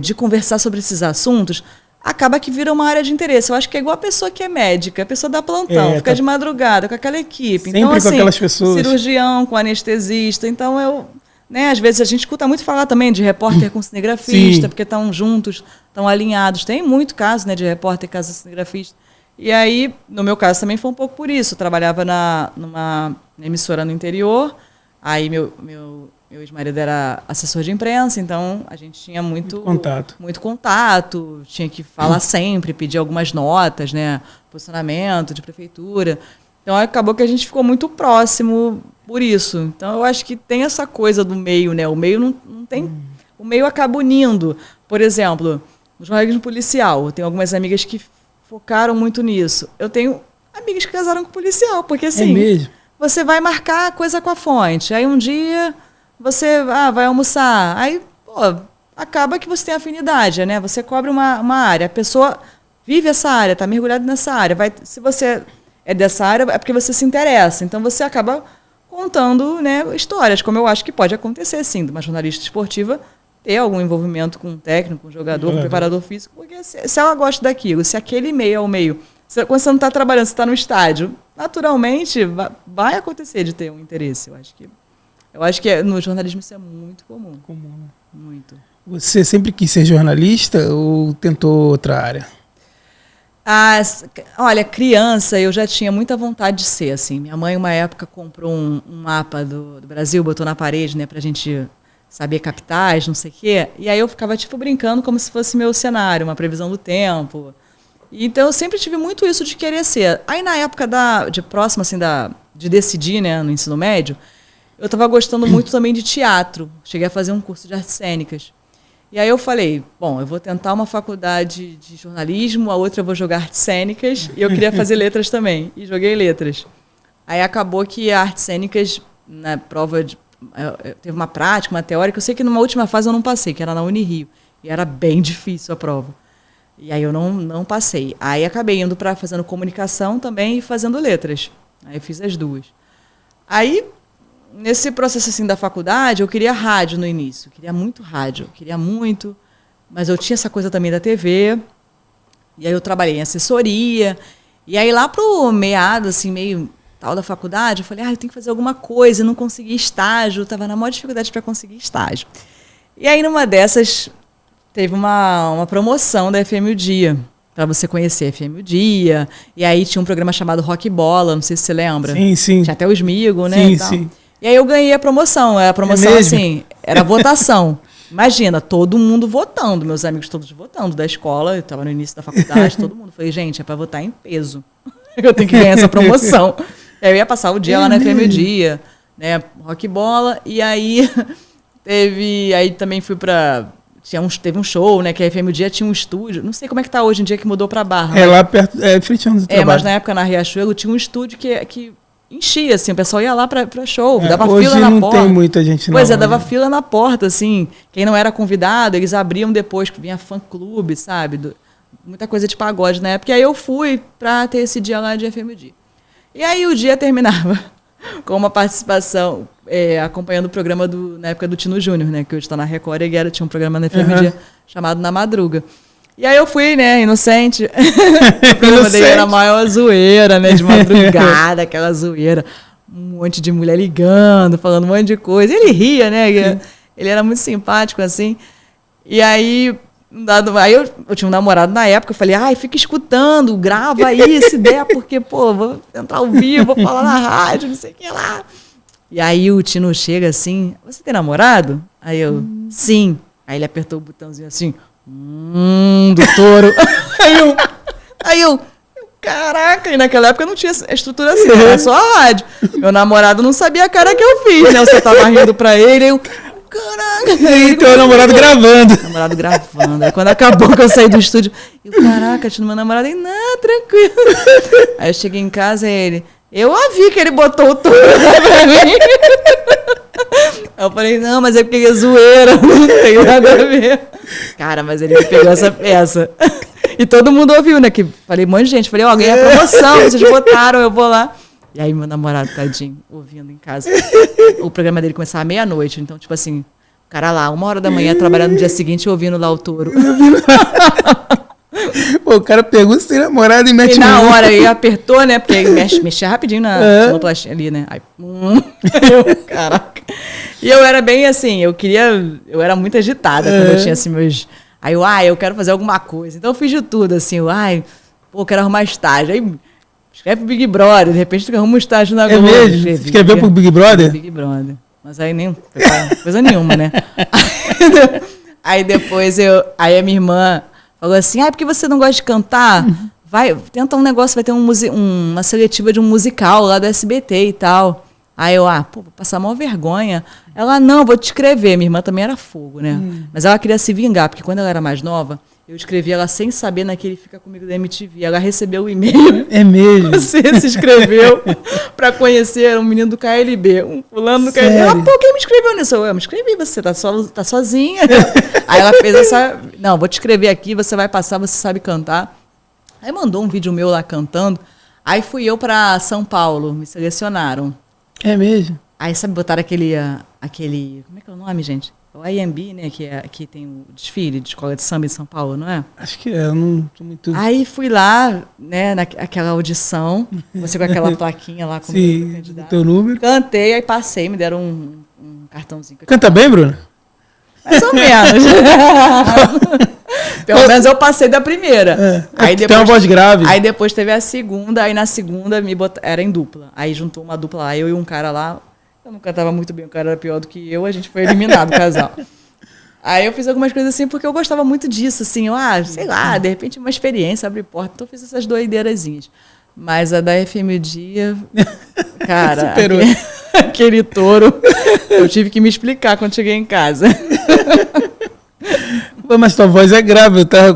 de conversar sobre esses assuntos, acaba que vira uma área de interesse. Eu acho que é igual a pessoa que é médica, a pessoa dá plantão, fica de madrugada com aquela equipe. Sempre então, com aquelas pessoas. Cirurgião, com anestesista. Então, às vezes a gente escuta muito falar também de repórter com cinegrafista, porque estão juntos, estão alinhados. Tem muito caso, né, de repórter com cinegrafista. E aí, no meu caso, também foi um pouco por isso. Eu trabalhava numa emissora no interior, aí meu meu ex-marido era assessor de imprensa, então a gente tinha muito contato, tinha que falar sempre, pedir algumas notas, né, posicionamento de prefeitura. Então acabou que a gente ficou muito próximo por isso. Então eu acho que tem essa coisa do meio, né? O meio não tem. O meio acaba unindo. Por exemplo, no jornalismo policial, eu tenho algumas amigas que focaram muito nisso. Eu tenho amigas que casaram com policial, porque assim, você vai marcar coisa com a fonte. Aí um dia você vai almoçar. Aí, pô, acaba que você tem afinidade, né? Você cobre uma área. A pessoa vive essa área, está mergulhada nessa área. Se você é dessa área, é porque você se interessa. Então você acaba contando, né, histórias, como eu acho que pode acontecer, sim, de uma jornalista esportiva ter algum envolvimento com um técnico, com um jogador, com um preparador físico, porque se ela gosta daquilo, se aquele meio é o meio, quando você não está trabalhando, você está no estádio, naturalmente vai acontecer de ter um interesse. Eu acho que no jornalismo isso é muito comum. Né? Muito. Você sempre quis ser jornalista ou tentou outra área? Olha, criança, eu já tinha muita vontade de ser, assim. Minha mãe, uma época, comprou um mapa do Brasil, botou na parede, né, pra gente saber capitais, não sei o quê. E aí eu ficava, tipo, brincando como se fosse meu cenário, uma previsão do tempo. Então eu sempre tive muito isso de querer ser. Aí na época de decidir, né, no ensino médio, eu estava gostando muito também de teatro. Cheguei a fazer um curso de artes cênicas. E aí eu falei, bom, eu vou tentar uma faculdade de jornalismo, a outra eu vou jogar artes cênicas, e eu queria fazer letras também, e joguei letras. Aí acabou que a artes cênicas, na prova, teve uma prática, uma teórica, eu sei que numa última fase eu não passei, que era na Unirio, e era bem difícil a prova. E aí eu não passei. Aí acabei indo para fazendo comunicação também e fazendo letras. Aí eu fiz as duas. Aí, nesse processo assim da faculdade, eu queria rádio no início. Eu queria muito rádio. Mas eu tinha essa coisa também da TV. E aí eu trabalhei em assessoria. E aí lá pro meado, assim, meio tal da faculdade, eu falei, eu tenho que fazer alguma coisa. Eu não consegui estágio. Estava na maior dificuldade para conseguir estágio. E aí numa dessas, teve uma promoção da FM O Dia, para você conhecer a FM O Dia. E aí tinha um programa chamado Rock Bola, não sei se você lembra. Sim. Tinha até o Smigo, né? Sim. E aí eu ganhei a promoção. A promoção, assim, era votação. Imagina, todo mundo votando, meus amigos todos votando da escola. Eu estava no início da faculdade, todo mundo. Falei, gente, é para votar em peso. Eu tenho que ganhar essa promoção. E aí eu ia passar o dia lá na FM O Dia, né? Rock Bola. E aí aí também fui para... Teve um show, né? Que a FM O Dia tinha um estúdio. Não sei como é que tá hoje em dia, que mudou para Barra. Lá perto, frente onde eu trabalho. Mas na época, na Riachuelo, tinha um estúdio que enchia, assim. O pessoal ia lá para show, dava hoje fila na porta. Não tem muita gente, não. Pois dava fila na porta, assim. Quem não era convidado, eles abriam depois, que vinha fã-clube, sabe? Muita coisa de pagode na época. E aí eu fui para ter esse dia lá de FM O Dia. E aí o dia terminava com uma participação... acompanhando o programa na época do Tino Júnior, né? Que hoje está na Record, e tinha um programa na FM Dia chamado Na Madruga. E aí eu fui, né, inocente. O programa dele era a maior zoeira, né? De madrugada, aquela zoeira. Um monte de mulher ligando, falando um monte de coisa. Ele ria, né? Ele era muito simpático, assim. E aí, eu tinha um namorado na época, eu falei, fica escutando, grava aí, se der, porque, vou entrar ao vivo, vou falar na rádio, não sei o que lá. E aí o Tino chega assim, você tem namorado? Aí eu, sim. Aí ele apertou o botãozinho assim, do touro. aí eu, caraca, e naquela época não tinha estrutura assim, era só a rádio. Meu namorado não sabia a cara que eu fiz, né? Você tava rindo pra ele, eu, caraca. E teu namorado gravando. Namorado gravando. Aí quando acabou que eu saí do estúdio, eu, caraca, tinha meu namorado aí, não, tranquilo. Aí eu cheguei em casa e ele... Eu ouvi que ele botou o touro pra mim. Aí eu falei, não, mas é porque é zoeira, não tem nada a ver. Cara, mas ele me pegou essa peça. E todo mundo ouviu, né? Que falei, um monte de gente. Falei, ganhei a promoção, vocês botaram, eu vou lá. E aí meu namorado, tadinho, ouvindo em casa. O programa dele começava à meia-noite. Então, tipo assim, o cara lá, 1h da manhã, trabalhando no dia seguinte, ouvindo lá o touro. Pô, o cara pegou sem namorado e mete na hora, ele apertou, né? Porque mexia rapidinho na sonoplastia ali, né? Aí, caraca. E eu era bem assim, eu era muito agitada quando eu tinha assim meus... Aí eu quero fazer alguma coisa. Então eu fiz de tudo, assim, eu quero arrumar estágio. Aí escreve pro Big Brother, de repente tu arruma um estágio na Globo. É mesmo? Escreveu pro Big Brother? Big Brother. Mas aí nem coisa nenhuma, né? Aí depois aí a minha irmã falou assim, porque você não gosta de cantar? Vai, tenta um negócio, vai ter uma seletiva de um musical lá do SBT e tal. Aí eu, vou passar mal vergonha. Ela, não, vou te escrever. Minha irmã também era fogo, né? Mas ela queria se vingar, porque quando ela era mais nova, eu escrevi ela sem saber naquele Fica Comigo da MTV. Ela recebeu o e-mail. É mesmo? Você se inscreveu para conhecer um menino do KLB, um fulano do KLB. Ela, quem me escreveu nisso? Eu me inscrevi, você tá sozinha. Aí ela fez não, vou te escrever aqui, você vai passar, você sabe cantar. Aí mandou um vídeo meu lá cantando. Aí fui eu para São Paulo, me selecionaram. É mesmo? Aí, sabe, botaram aquele... Como é que é o nome, gente? O IMB, né? Que tem o desfile de escola de samba em São Paulo, não é? Acho que eu não tô muito... Aí fui lá, né, naquela audição, você com aquela plaquinha lá com o candidato. Teu número. Cantei, aí passei, me deram um cartãozinho. Canta bem, Bruna? Mais ou menos. Pelo menos eu passei da primeira. Aí depois, tem uma voz grave. Aí depois teve a segunda, aí na segunda era em dupla. Aí juntou uma dupla lá, eu e um cara lá. Eu não cantava muito bem, o cara era pior do que eu, a gente foi eliminado, o casal. Aí eu fiz algumas coisas assim, porque eu gostava muito disso, assim, sei lá, de repente uma experiência, abre porta, então eu fiz essas doideirazinhas. Mas a da FM Dia, cara, aquele touro, eu tive que me explicar quando cheguei em casa. Mas tua voz é grave, tá?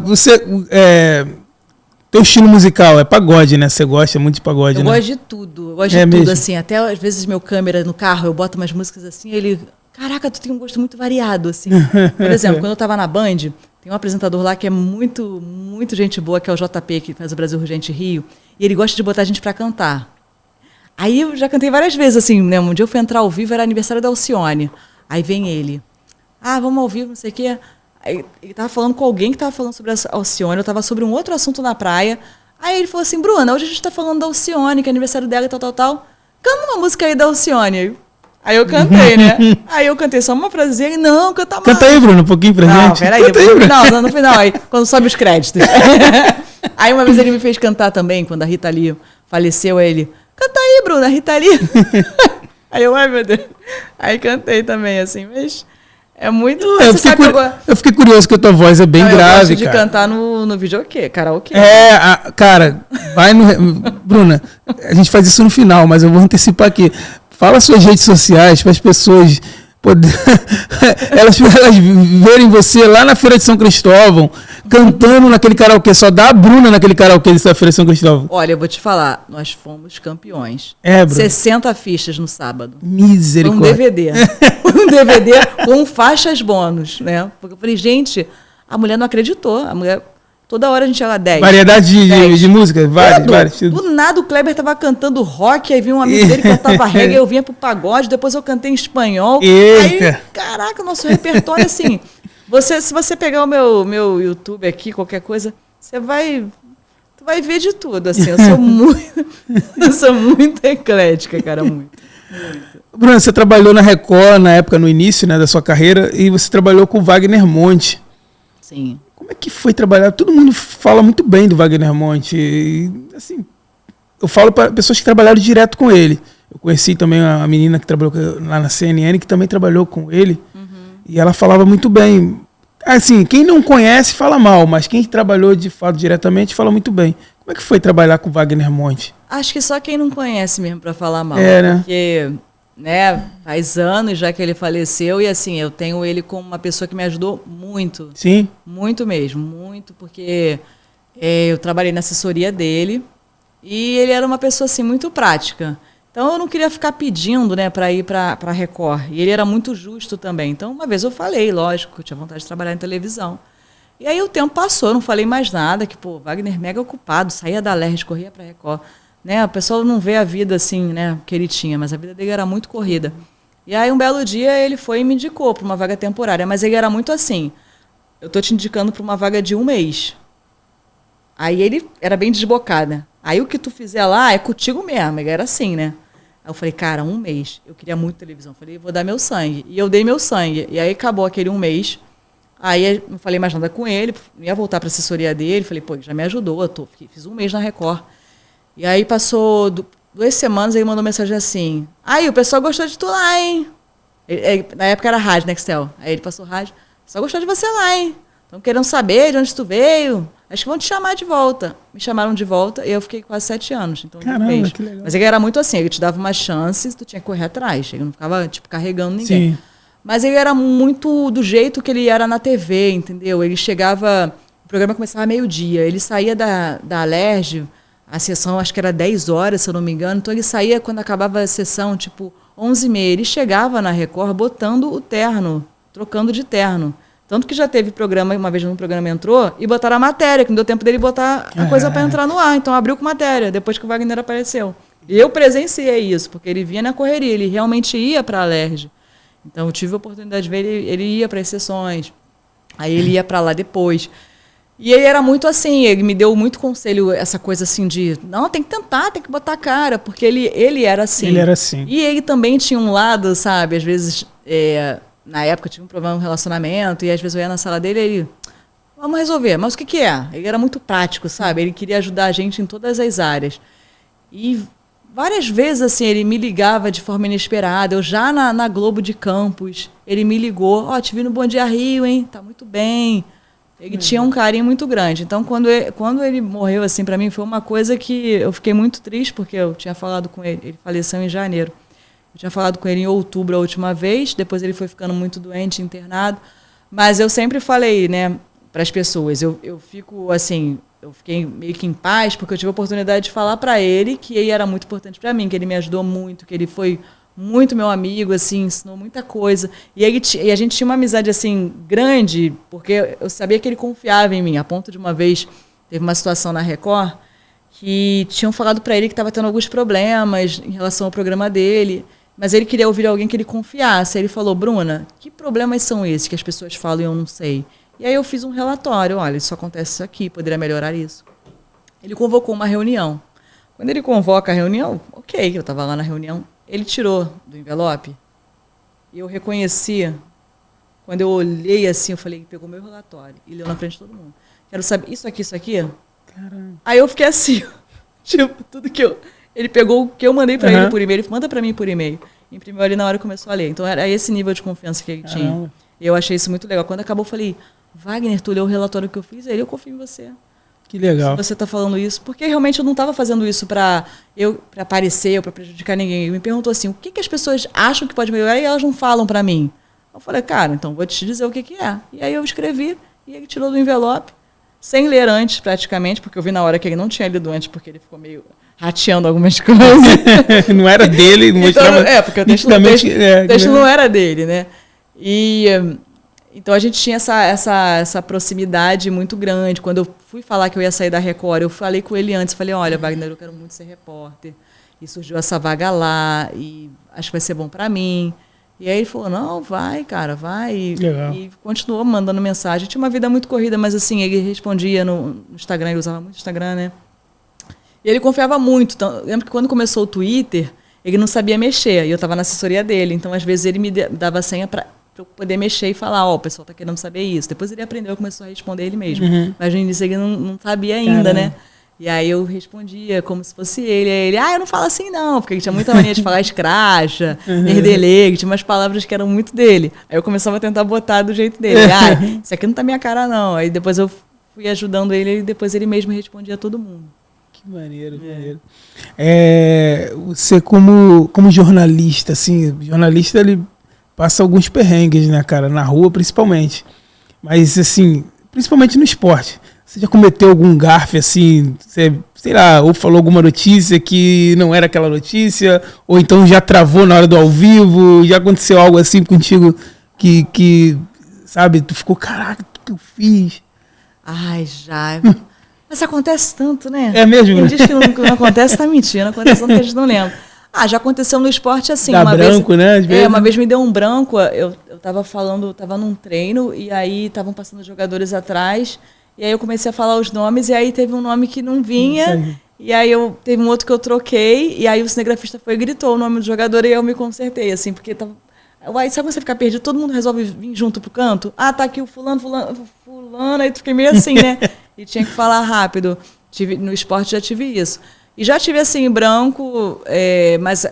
Teu estilo musical é pagode, né? Você gosta muito de pagode, né? Eu gosto de tudo, mesmo? Assim, até às vezes meu câmera no carro, eu boto umas músicas assim, ele... Caraca, tu tem um gosto muito variado, assim. Por exemplo, quando eu tava na Band, tem um apresentador lá que é muito, muito gente boa, que é o JP, que faz o Brasil Urgente Rio, e ele gosta de botar a gente pra cantar. Aí eu já cantei várias vezes, assim, né? Um dia eu fui entrar ao vivo, era aniversário da Alcione. Aí vem ele. Vamos ao vivo, não sei o quê. Aí ele tava falando com alguém que tava falando sobre a Alcione, eu tava sobre um outro assunto na praia. Aí ele falou assim, Bruna, hoje a gente tá falando da Alcione, que é aniversário dela e tal. Canta uma música aí da Alcione. Aí eu cantei, né? Aí eu cantei só uma frasezinha e não, canta mais. Canta aí, Bruno, um pouquinho pra gente. Peraí, no final, aí, quando sobe os créditos. Aí uma vez ele me fez cantar também, quando a Rita Lee faleceu, ele, canta aí, Bruno, a Rita Lee. Aí eu, meu Deus. Aí cantei também, assim, mas é muito... Eu fiquei curioso que a tua voz é bem grave, cara. Eu gosto de cantar no videokê, karaokê. Cara, vai no... Bruna, a gente faz isso no final, mas eu vou antecipar aqui. Fala suas redes sociais para as pessoas elas verem você lá na Feira de São Cristóvão, cantando naquele karaokê, só dá a Bruna naquele karaokê da Feira de São Cristóvão. Olha, eu vou te falar, nós fomos campeões. Bruna. 60 fichas no sábado. Misericórdia. Um DVD com faixas bônus, né? Porque eu falei, gente, a mulher não acreditou, a mulher... Toda hora a gente ia 10. Variedade de música? Vários. Do nada o Kleber tava cantando rock, aí vinha um amigo dele que cantava reggae, eu vinha pro pagode, depois eu cantei em espanhol. Eita. Aí, caraca, o nosso repertório, assim... se você pegar o meu YouTube aqui, qualquer coisa, tu vai ver de tudo, assim. Eu sou muito eclética, cara, muito. Bruna, você trabalhou na Record na época, no início, né, da sua carreira, e você trabalhou com o Wagner Monte. Sim. Como é que foi trabalhar? Todo mundo fala muito bem do Wagner Monte. E, assim, eu falo para pessoas que trabalharam direto com ele. Eu conheci também a menina que trabalhou lá na CNN, que também trabalhou com ele. E ela falava muito bem. Assim, quem não conhece fala mal, mas quem trabalhou de fato diretamente fala muito bem. Como é que foi trabalhar com o Wagner Monte? Acho que só quem não conhece mesmo para falar mal. Né? Porque... né, faz anos já que ele faleceu e assim, eu tenho ele como uma pessoa que me ajudou muito. Sim. Muito mesmo, muito, porque eu trabalhei na assessoria dele e ele era uma pessoa assim muito prática. Então eu não queria ficar pedindo, né, para ir para Record. E ele era muito justo também. Então uma vez eu falei, lógico, eu tinha vontade de trabalhar em televisão. E aí o tempo passou, eu não falei mais nada, que Wagner mega ocupado, saía da LERJ, corria para Record. Né, o pessoal não vê a vida assim, né, que ele tinha, mas a vida dele era muito corrida. E aí um belo dia ele foi e me indicou para uma vaga temporária, mas ele era muito assim, eu tô te indicando para uma vaga de 1 mês. Aí ele era bem desbocado. Aí o que tu fizer lá é contigo mesmo, ele era assim, né. Aí eu falei, cara, 1 mês, eu queria muito televisão, eu falei, vou dar meu sangue. E eu dei meu sangue, e aí acabou aquele 1 mês, aí não falei mais nada com ele, ia voltar para a assessoria dele, falei, já me ajudou, fiz 1 mês na Record. E aí passou 2 semanas, aí mandou mensagem assim, aí o pessoal gostou de tu lá, hein? Na época era rádio, Nextel. Aí ele passou rádio. Só gostou de você lá, hein? Estão querendo saber de onde tu veio. Acho que vão te chamar de volta. Me chamaram de volta e eu fiquei quase 7 anos. Então, caramba, que legal. Mas ele era muito assim, ele te dava uma chance, tu tinha que correr atrás. Ele não ficava, tipo, carregando ninguém. Sim. Mas ele era muito do jeito que ele era na TV, entendeu? Ele chegava... O programa começava meio-dia. Ele saía da Alerj, a sessão acho que era 10 horas, se eu não me engano. Então ele saía quando acabava a sessão, tipo, 11h30. Ele chegava na Record botando o terno, trocando de terno. Tanto que já teve programa, uma vez no programa entrou, e botaram a matéria, que não deu tempo dele botar a coisa para entrar no ar. Então abriu com matéria, depois que o Wagner apareceu. E eu presenciei isso, porque ele vinha na correria, ele realmente ia para a Alerj. Então eu tive a oportunidade de ver, ele ia para as sessões, aí ele ia para lá depois. E ele era muito assim, ele me deu muito conselho, essa coisa assim de, não, tem que tentar, tem que botar a cara, porque ele era assim. Ele era assim. E ele também tinha um lado, sabe, às vezes... Na época eu tive um problema no relacionamento e às vezes eu ia na sala dele e ele, vamos resolver, mas o que é? Ele era muito prático, sabe? Ele queria ajudar a gente em todas as áreas. E várias vezes, assim, ele me ligava de forma inesperada. Eu já na Globo de Campos, ele me ligou, te vi no Bom Dia Rio, hein? Tá muito bem. Ele tinha um carinho muito grande. Então, quando ele morreu, assim, para mim, foi uma coisa que eu fiquei muito triste, porque eu tinha falado com ele faleceu em janeiro. Eu tinha falado com ele em outubro a última vez, depois ele foi ficando muito doente, internado. Mas eu sempre falei, né, para as pessoas, eu fico assim, eu fiquei meio que em paz, porque eu tive a oportunidade de falar para ele que ele era muito importante para mim, que ele me ajudou muito, que ele foi muito meu amigo, assim, ensinou muita coisa. E a gente tinha uma amizade assim grande, porque eu sabia que ele confiava em mim, a ponto de uma vez, teve uma situação na Record, que tinham falado para ele que estava tendo alguns problemas em relação ao programa dele. Mas ele queria ouvir alguém que ele confiasse. Aí ele falou, Bruna, que problemas são esses que as pessoas falam e eu não sei? E aí eu fiz um relatório, olha, isso acontece isso aqui, poderia melhorar isso. Ele convocou uma reunião. Quando ele convoca a reunião, ok, eu estava lá na reunião, ele tirou do envelope e eu reconheci. Quando eu olhei assim, eu falei, ele pegou meu relatório e leu na frente de todo mundo. Quero saber, isso aqui? Caramba. Aí eu fiquei assim, tipo, tudo que eu... Ele pegou o que eu mandei para ele por e-mail, ele manda para mim por e-mail. Imprimiu ali na hora e começou a ler. Então era esse nível de confiança que ele tinha. E eu achei isso muito legal. Quando acabou, eu falei, Wagner, tu leu o relatório que eu fiz? Aí eu confio em você. Que legal. Se você está falando isso. Porque realmente eu não estava fazendo isso para aparecer ou para prejudicar ninguém. Ele me perguntou assim, o que as pessoas acham que pode melhorar e elas não falam para mim? Eu falei, cara, então vou te dizer o que é. E aí eu escrevi e ele tirou do envelope, sem ler antes praticamente, porque eu vi na hora que ele não tinha lido antes, porque ele ficou meio... rateando algumas coisas. Não era dele, não mostrava... Então, porque o texto não era dele, né? E então a gente tinha essa proximidade muito grande. Quando eu fui falar que eu ia sair da Record, eu falei com ele antes, falei, olha, Wagner, eu quero muito ser repórter. E surgiu essa vaga lá, e acho que vai ser bom para mim. E aí ele falou, não, vai, cara, vai. E continuou mandando mensagem. Tinha uma vida muito corrida, mas assim, ele respondia no Instagram, ele usava muito o Instagram, né? E ele confiava muito. Então, eu lembro que quando começou o Twitter, ele não sabia mexer. E eu estava na assessoria dele. Então, às vezes, ele me dava a senha para eu poder mexer e falar, o pessoal está querendo saber isso. Depois ele aprendeu e começou a responder ele mesmo. Mas no início ele não sabia ainda, né? E aí eu respondia como se fosse ele. Aí ele, eu não falo assim não. Porque ele tinha muita mania de falar escracha, herdelê, tinha umas palavras que eram muito dele. Aí eu começava a tentar botar do jeito dele. Isso aqui não tá minha cara não. Aí depois eu fui ajudando ele e depois ele mesmo respondia a todo mundo. Maneiro, maneiro. Você como jornalista, assim, jornalista ele passa alguns perrengues, né, cara, na rua principalmente. Mas, assim, principalmente no esporte. Você já cometeu algum gafe, assim, você, sei lá, ou falou alguma notícia que não era aquela notícia, ou então já travou na hora do ao vivo, já aconteceu algo assim contigo que sabe, tu ficou, caraca, o que eu fiz? Ai, já... Mas acontece tanto, né? É mesmo? Quem diz que não acontece, tá mentindo. Acontece tanto que a gente não lembra. Já aconteceu no esporte assim. Dá uma branco, vez, né? Às vezes. Uma vez me deu um branco. Eu tava falando, tava num treino, e aí estavam passando jogadores atrás, e aí eu comecei a falar os nomes, e aí teve um nome que não vinha, e aí teve um outro que eu troquei, e aí o cinegrafista foi e gritou o nome do jogador, e eu me consertei, assim, porque tava... Uai, sabe quando você ficar perdido, todo mundo resolve vir junto pro canto? Tá aqui o fulano, aí tu fiquei meio assim, né? E tinha que falar rápido. No esporte já tive isso. E já tive, assim, branco, mas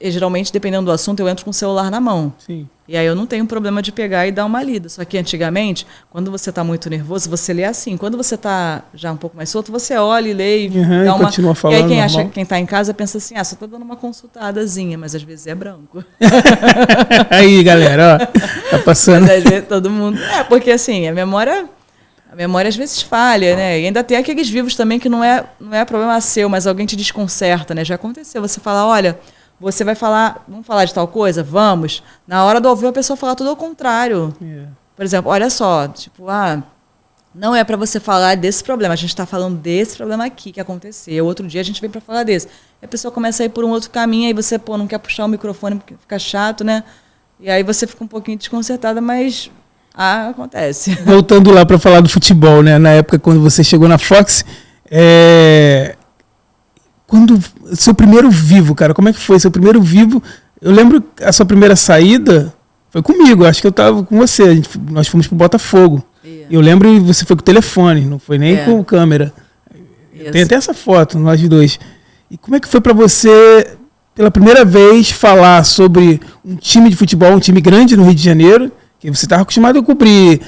geralmente, dependendo do assunto, eu entro com o celular na mão. Sim. E aí eu não tenho problema de pegar e dar uma lida. Só que antigamente, quando você está muito nervoso, você lê assim. Quando você está já um pouco mais solto, você olha e lê e dá uma... continua falando. E aí normal. quem está em casa pensa assim, só está dando uma consultadazinha, mas às vezes é branco. Aí, galera, ó, tá passando. Mas às vezes todo mundo... porque assim, a memória às vezes falha, né? E ainda tem aqueles vivos também que não é problema seu, mas alguém te desconcerta, né? Já aconteceu, você fala, olha... Você vai falar, vamos falar de tal coisa? Vamos. Na hora do ao vivo, a pessoa fala tudo ao contrário. Yeah. Por exemplo, olha só, tipo, não é para você falar desse problema, a gente está falando desse problema aqui que aconteceu. Outro dia a gente vem para falar desse. E a pessoa começa a ir por um outro caminho, aí você, não quer puxar o microfone porque fica chato, né? E aí você fica um pouquinho desconcertada, mas acontece. Voltando lá para falar do futebol, né? Na época, quando você chegou na Fox, quando seu primeiro vivo, cara, como é que foi seu primeiro vivo? Eu lembro a sua primeira saída foi comigo, acho que eu tava com você, nós fomos pro Botafogo. Yeah. Eu lembro que você foi com o telefone, não foi nem com câmera. Tem até essa foto, nós dois. E como é que foi para você, pela primeira vez, falar sobre um time de futebol, um time grande no Rio de Janeiro, que você estava acostumado a cobrir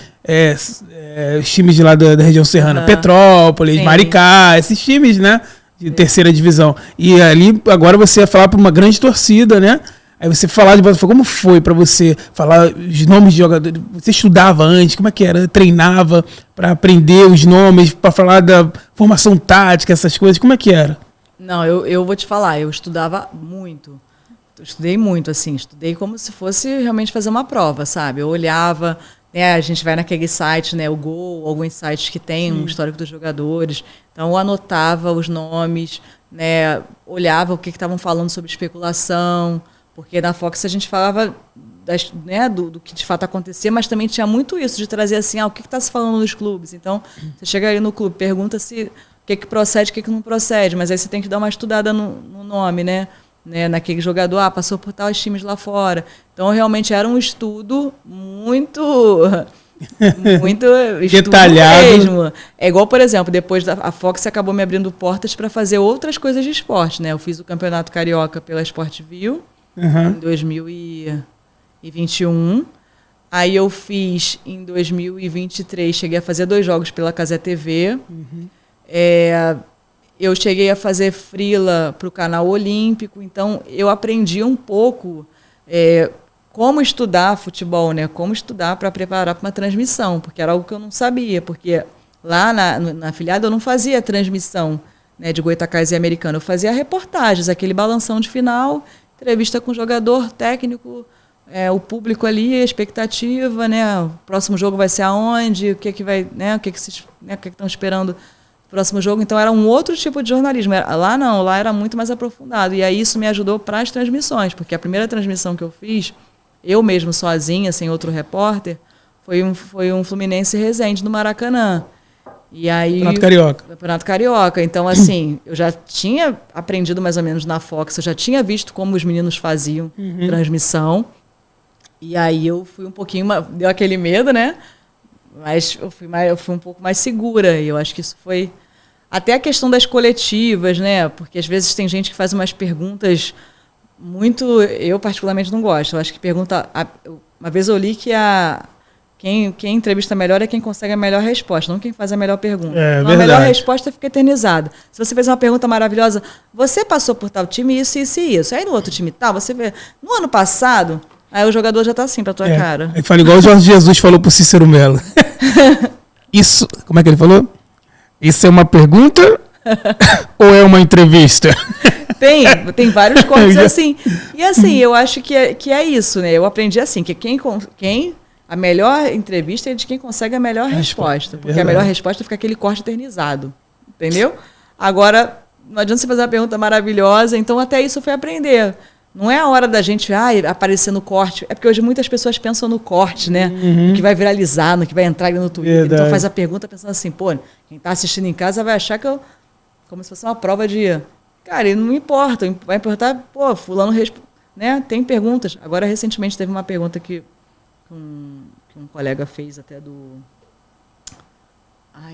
os times de lá da região serrana, Petrópolis, sim, Maricá, esses times, né? De terceira divisão. E ali, agora você ia falar para uma grande torcida, né? Aí você falar de Botafogo, como foi para você falar os nomes de jogadores? Você estudava antes? Como é que era? Treinava para aprender os nomes, para falar da formação tática, essas coisas? Como é que era? Não, eu vou te falar, eu estudava muito. Eu estudei muito, assim, estudei como se fosse realmente fazer uma prova, sabe? Eu olhava, né, a gente vai naquele site, né, o Gol, alguns sites que tem um histórico dos jogadores, então eu anotava os nomes, né, olhava o que estavam falando sobre especulação, porque na Fox a gente falava do que de fato acontecia, mas também tinha muito isso, de trazer assim, o que está se falando nos clubes. Então, você chega aí no clube, pergunta se o que procede, o que não procede, mas aí você tem que dar uma estudada no nome, né? Naquele jogador, passou por tais times lá fora. Então, realmente era um estudo muito detalhado mesmo. É igual, por exemplo, depois a Fox acabou me abrindo portas para fazer outras coisas de esporte, né? Eu fiz o Campeonato Carioca pela Sportville em 2021. Aí eu fiz em 2023, cheguei a fazer 2 jogos pela Cazé TV. Eu cheguei a fazer freela para o canal Olímpico, então eu aprendi um pouco como estudar futebol, né? Como estudar para preparar para uma transmissão, porque era algo que eu não sabia, porque lá na afiliada eu não fazia transmissão, né, de Goitacazes e Americano, eu fazia reportagens, aquele balanção de final, entrevista com o jogador, técnico, o público ali, a expectativa, né? O próximo jogo vai ser aonde, o que vai, né? O que estão esperando próximo jogo. Então era um outro tipo de jornalismo. Lá era muito mais aprofundado. E aí isso me ajudou para as transmissões, porque a primeira transmissão que eu fiz, eu mesmo sozinha, sem outro repórter, foi um Fluminense Resende no Maracanã. E aí, Campeonato Carioca. Então, assim, eu já tinha aprendido mais ou menos na Fox, eu já tinha visto como os meninos faziam transmissão. E aí eu fui um pouquinho, deu aquele medo, né? Mas eu fui um pouco mais segura, e eu acho que isso foi... Até a questão das coletivas, né? Porque às vezes tem gente que faz umas perguntas muito... Eu particularmente não gosto. Eu acho que pergunta... Uma vez eu li que quem entrevista melhor é quem consegue a melhor resposta, não quem faz a melhor pergunta. Então, a melhor resposta fica eternizada. Se você fez uma pergunta maravilhosa, você passou por tal time, isso, isso e isso. Aí no outro time tal, você vê... No ano passado... Aí o jogador já tá assim pra tua cara. Ele fala igual o Jorge Jesus falou pro Cícero Melo. Isso, como é que ele falou? Isso é uma pergunta ou é uma entrevista? Tem vários cortes assim. E assim, eu acho que é isso, né? Eu aprendi assim, que a melhor entrevista é de quem consegue a melhor resposta. Porque a melhor resposta fica aquele corte eternizado. Entendeu? Agora, não adianta você fazer uma pergunta maravilhosa, então até isso foi aprender. Não é a hora da gente aparecer no corte. É porque hoje muitas pessoas pensam no corte, né? No que vai viralizar, no que vai entrar no Twitter. Verdade. Então faz a pergunta pensando assim, quem está assistindo em casa vai achar que como se fosse uma prova de... Cara, não importa. Vai importar, fulano... né? Tem perguntas. Agora, recentemente, teve uma pergunta que um colega fez até do...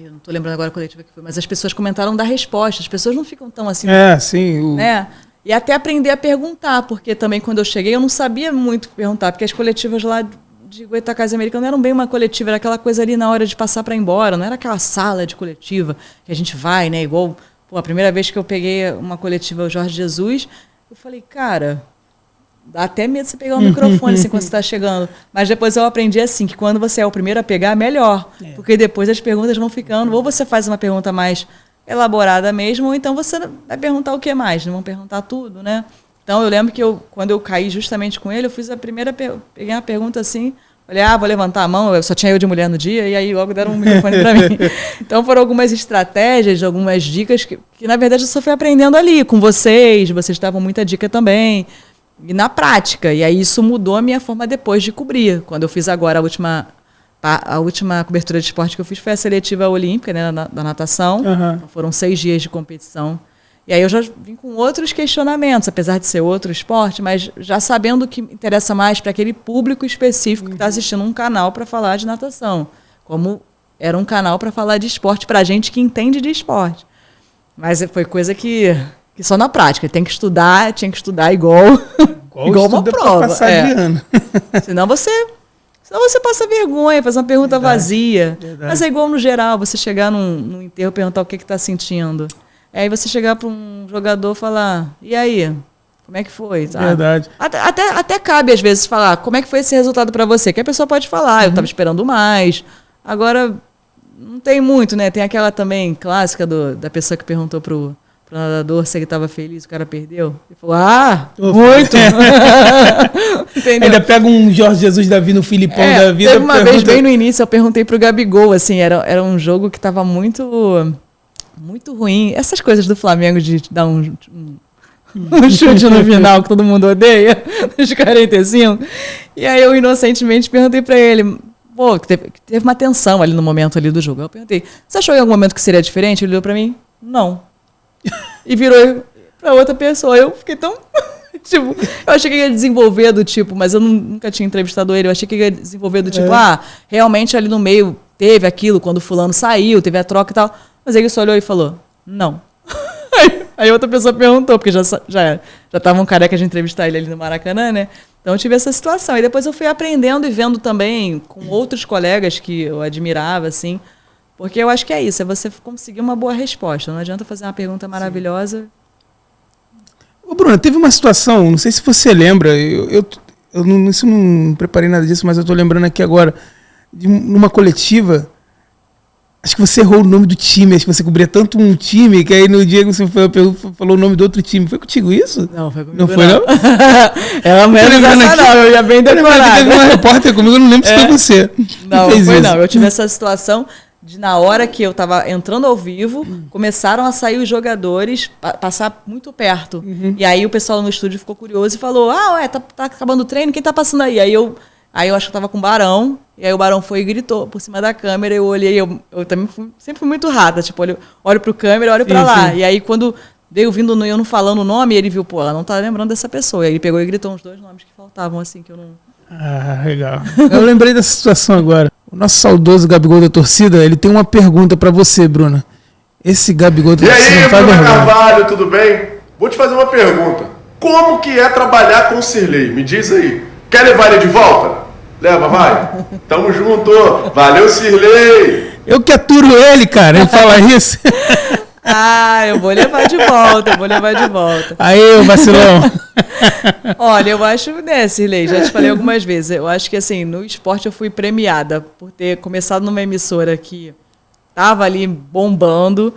eu não estou lembrando agora a coletiva que foi, mas as pessoas comentaram da resposta. As pessoas não ficam tão assim... sim. Né? E até aprender a perguntar, porque também quando eu cheguei eu não sabia muito o que perguntar, porque as coletivas lá de Goitacazes Americana não eram bem uma coletiva, era aquela coisa ali na hora de passar para ir embora, não era aquela sala de coletiva que a gente vai, né? Igual, a primeira vez que eu peguei uma coletiva, o Jorge Jesus, eu falei, cara, dá até medo de você pegar o microfone assim, quando você está chegando. Mas depois eu aprendi assim, que quando você é o primeiro a pegar, melhor. Porque depois as perguntas vão ficando, ou você faz uma pergunta mais elaborada mesmo, ou então você vai perguntar o que mais, não vão perguntar tudo, né? Então eu lembro que quando eu caí justamente com ele, eu fiz a primeira, peguei uma pergunta assim, falei, vou levantar a mão, eu só tinha eu de mulher no dia, e aí logo deram um microfone para mim. Então foram algumas estratégias, algumas dicas que na verdade eu só fui aprendendo ali com vocês davam muita dica também, e na prática, e aí isso mudou a minha forma depois de cobrir. Quando eu fiz agora a última cobertura de esporte que eu fiz foi a seletiva olímpica, né, da natação, então foram 6 dias de competição. E aí eu já vim com outros questionamentos, apesar de ser outro esporte, mas já sabendo o que interessa mais para aquele público específico que está assistindo um canal para falar de natação. Como era um canal para falar de esporte para gente que entende de esporte. Mas foi coisa que só na prática. Tinha que estudar igual uma prova. Senão você passa vergonha, faz uma pergunta vazia. Mas é igual no geral, você chegar num enterro e perguntar o que está sentindo. Aí você chegar para um jogador e falar, e aí, como é que foi? Sabe? Verdade. Até cabe, às vezes, falar como é que foi esse resultado para você, que a pessoa pode falar, eu estava esperando mais. Agora, não tem muito, né? Tem aquela também clássica da pessoa que perguntou pro nadador se ele estava feliz, o cara perdeu. Ele falou, muito! Entendeu? Ainda pega um Jorge Jesus Davi no Filipão da vida. Teve uma vez, bem no início, eu perguntei pro Gabigol, assim, era um jogo que estava muito ruim. Essas coisas do Flamengo de dar um chute no final que todo mundo odeia, nos 45. E aí eu inocentemente perguntei pra ele, teve uma tensão ali no momento ali do jogo. Eu perguntei, você achou em algum momento que seria diferente? Ele olhou pra mim, não. E virou pra outra pessoa. Eu fiquei tão... eu achei que ia desenvolver do tipo, mas eu nunca tinha entrevistado ele, eu achei que ia desenvolver do tipo, realmente ali no meio teve aquilo, quando o fulano saiu, teve a troca e tal. Mas ele só olhou e falou, não. Aí outra pessoa perguntou, porque já estavam careca de entrevistar ele ali no Maracanã, né? Então eu tive essa situação. E depois eu fui aprendendo e vendo também com outros colegas que eu admirava, assim. Porque eu acho que é isso, é você conseguir uma boa resposta. Não adianta fazer uma pergunta maravilhosa. Ô, Bruna, teve uma situação, não sei se você lembra, eu não preparei nada disso, mas eu estou lembrando aqui agora, numa coletiva. Acho que você errou o nome do time, acho que você cobria tanto um time, que aí no dia que você falou o nome do outro time. Foi contigo isso? Não, foi comigo. Não foi, não? Ela mesmo não, eu ia bem decorada. Teve uma repórter comigo, eu não lembro se foi você. Não, foi não. Eu tive essa situação de, na hora que eu estava entrando ao vivo, começaram a sair os jogadores, passar muito perto. E aí o pessoal no estúdio ficou curioso e falou, tá acabando o treino, quem tá passando aí? Aí eu acho que eu tava com o Barão, e aí o Barão foi e gritou por cima da câmera, eu olhei, eu também sempre fui muito rata, tipo, olho pro câmera, olho pra lá. E aí quando veio vindo eu não falando o nome, ele viu, ela não tá lembrando dessa pessoa. E aí ele pegou e gritou uns 2 nomes que faltavam, assim, que eu não... Legal. Eu lembrei dessa situação agora. O nosso saudoso Gabigol da torcida, ele tem uma pergunta pra você, Bruna. Esse Gabigol da torcida não faz vergonha. E aí, Bruna Carvalho, tudo bem? Vou te fazer uma pergunta. Como que é trabalhar com o Sirley? Me diz aí. Quer levar ele de volta? Leva, vai. Tamo junto. Valeu, Sirley. Eu que aturo ele, cara. Ele fala isso. Eu vou levar de volta, Aí, o vacilão. Olha, eu acho, né, Sirley, já te falei algumas vezes, eu acho que, assim, no esporte eu fui premiada por ter começado numa emissora que tava ali bombando,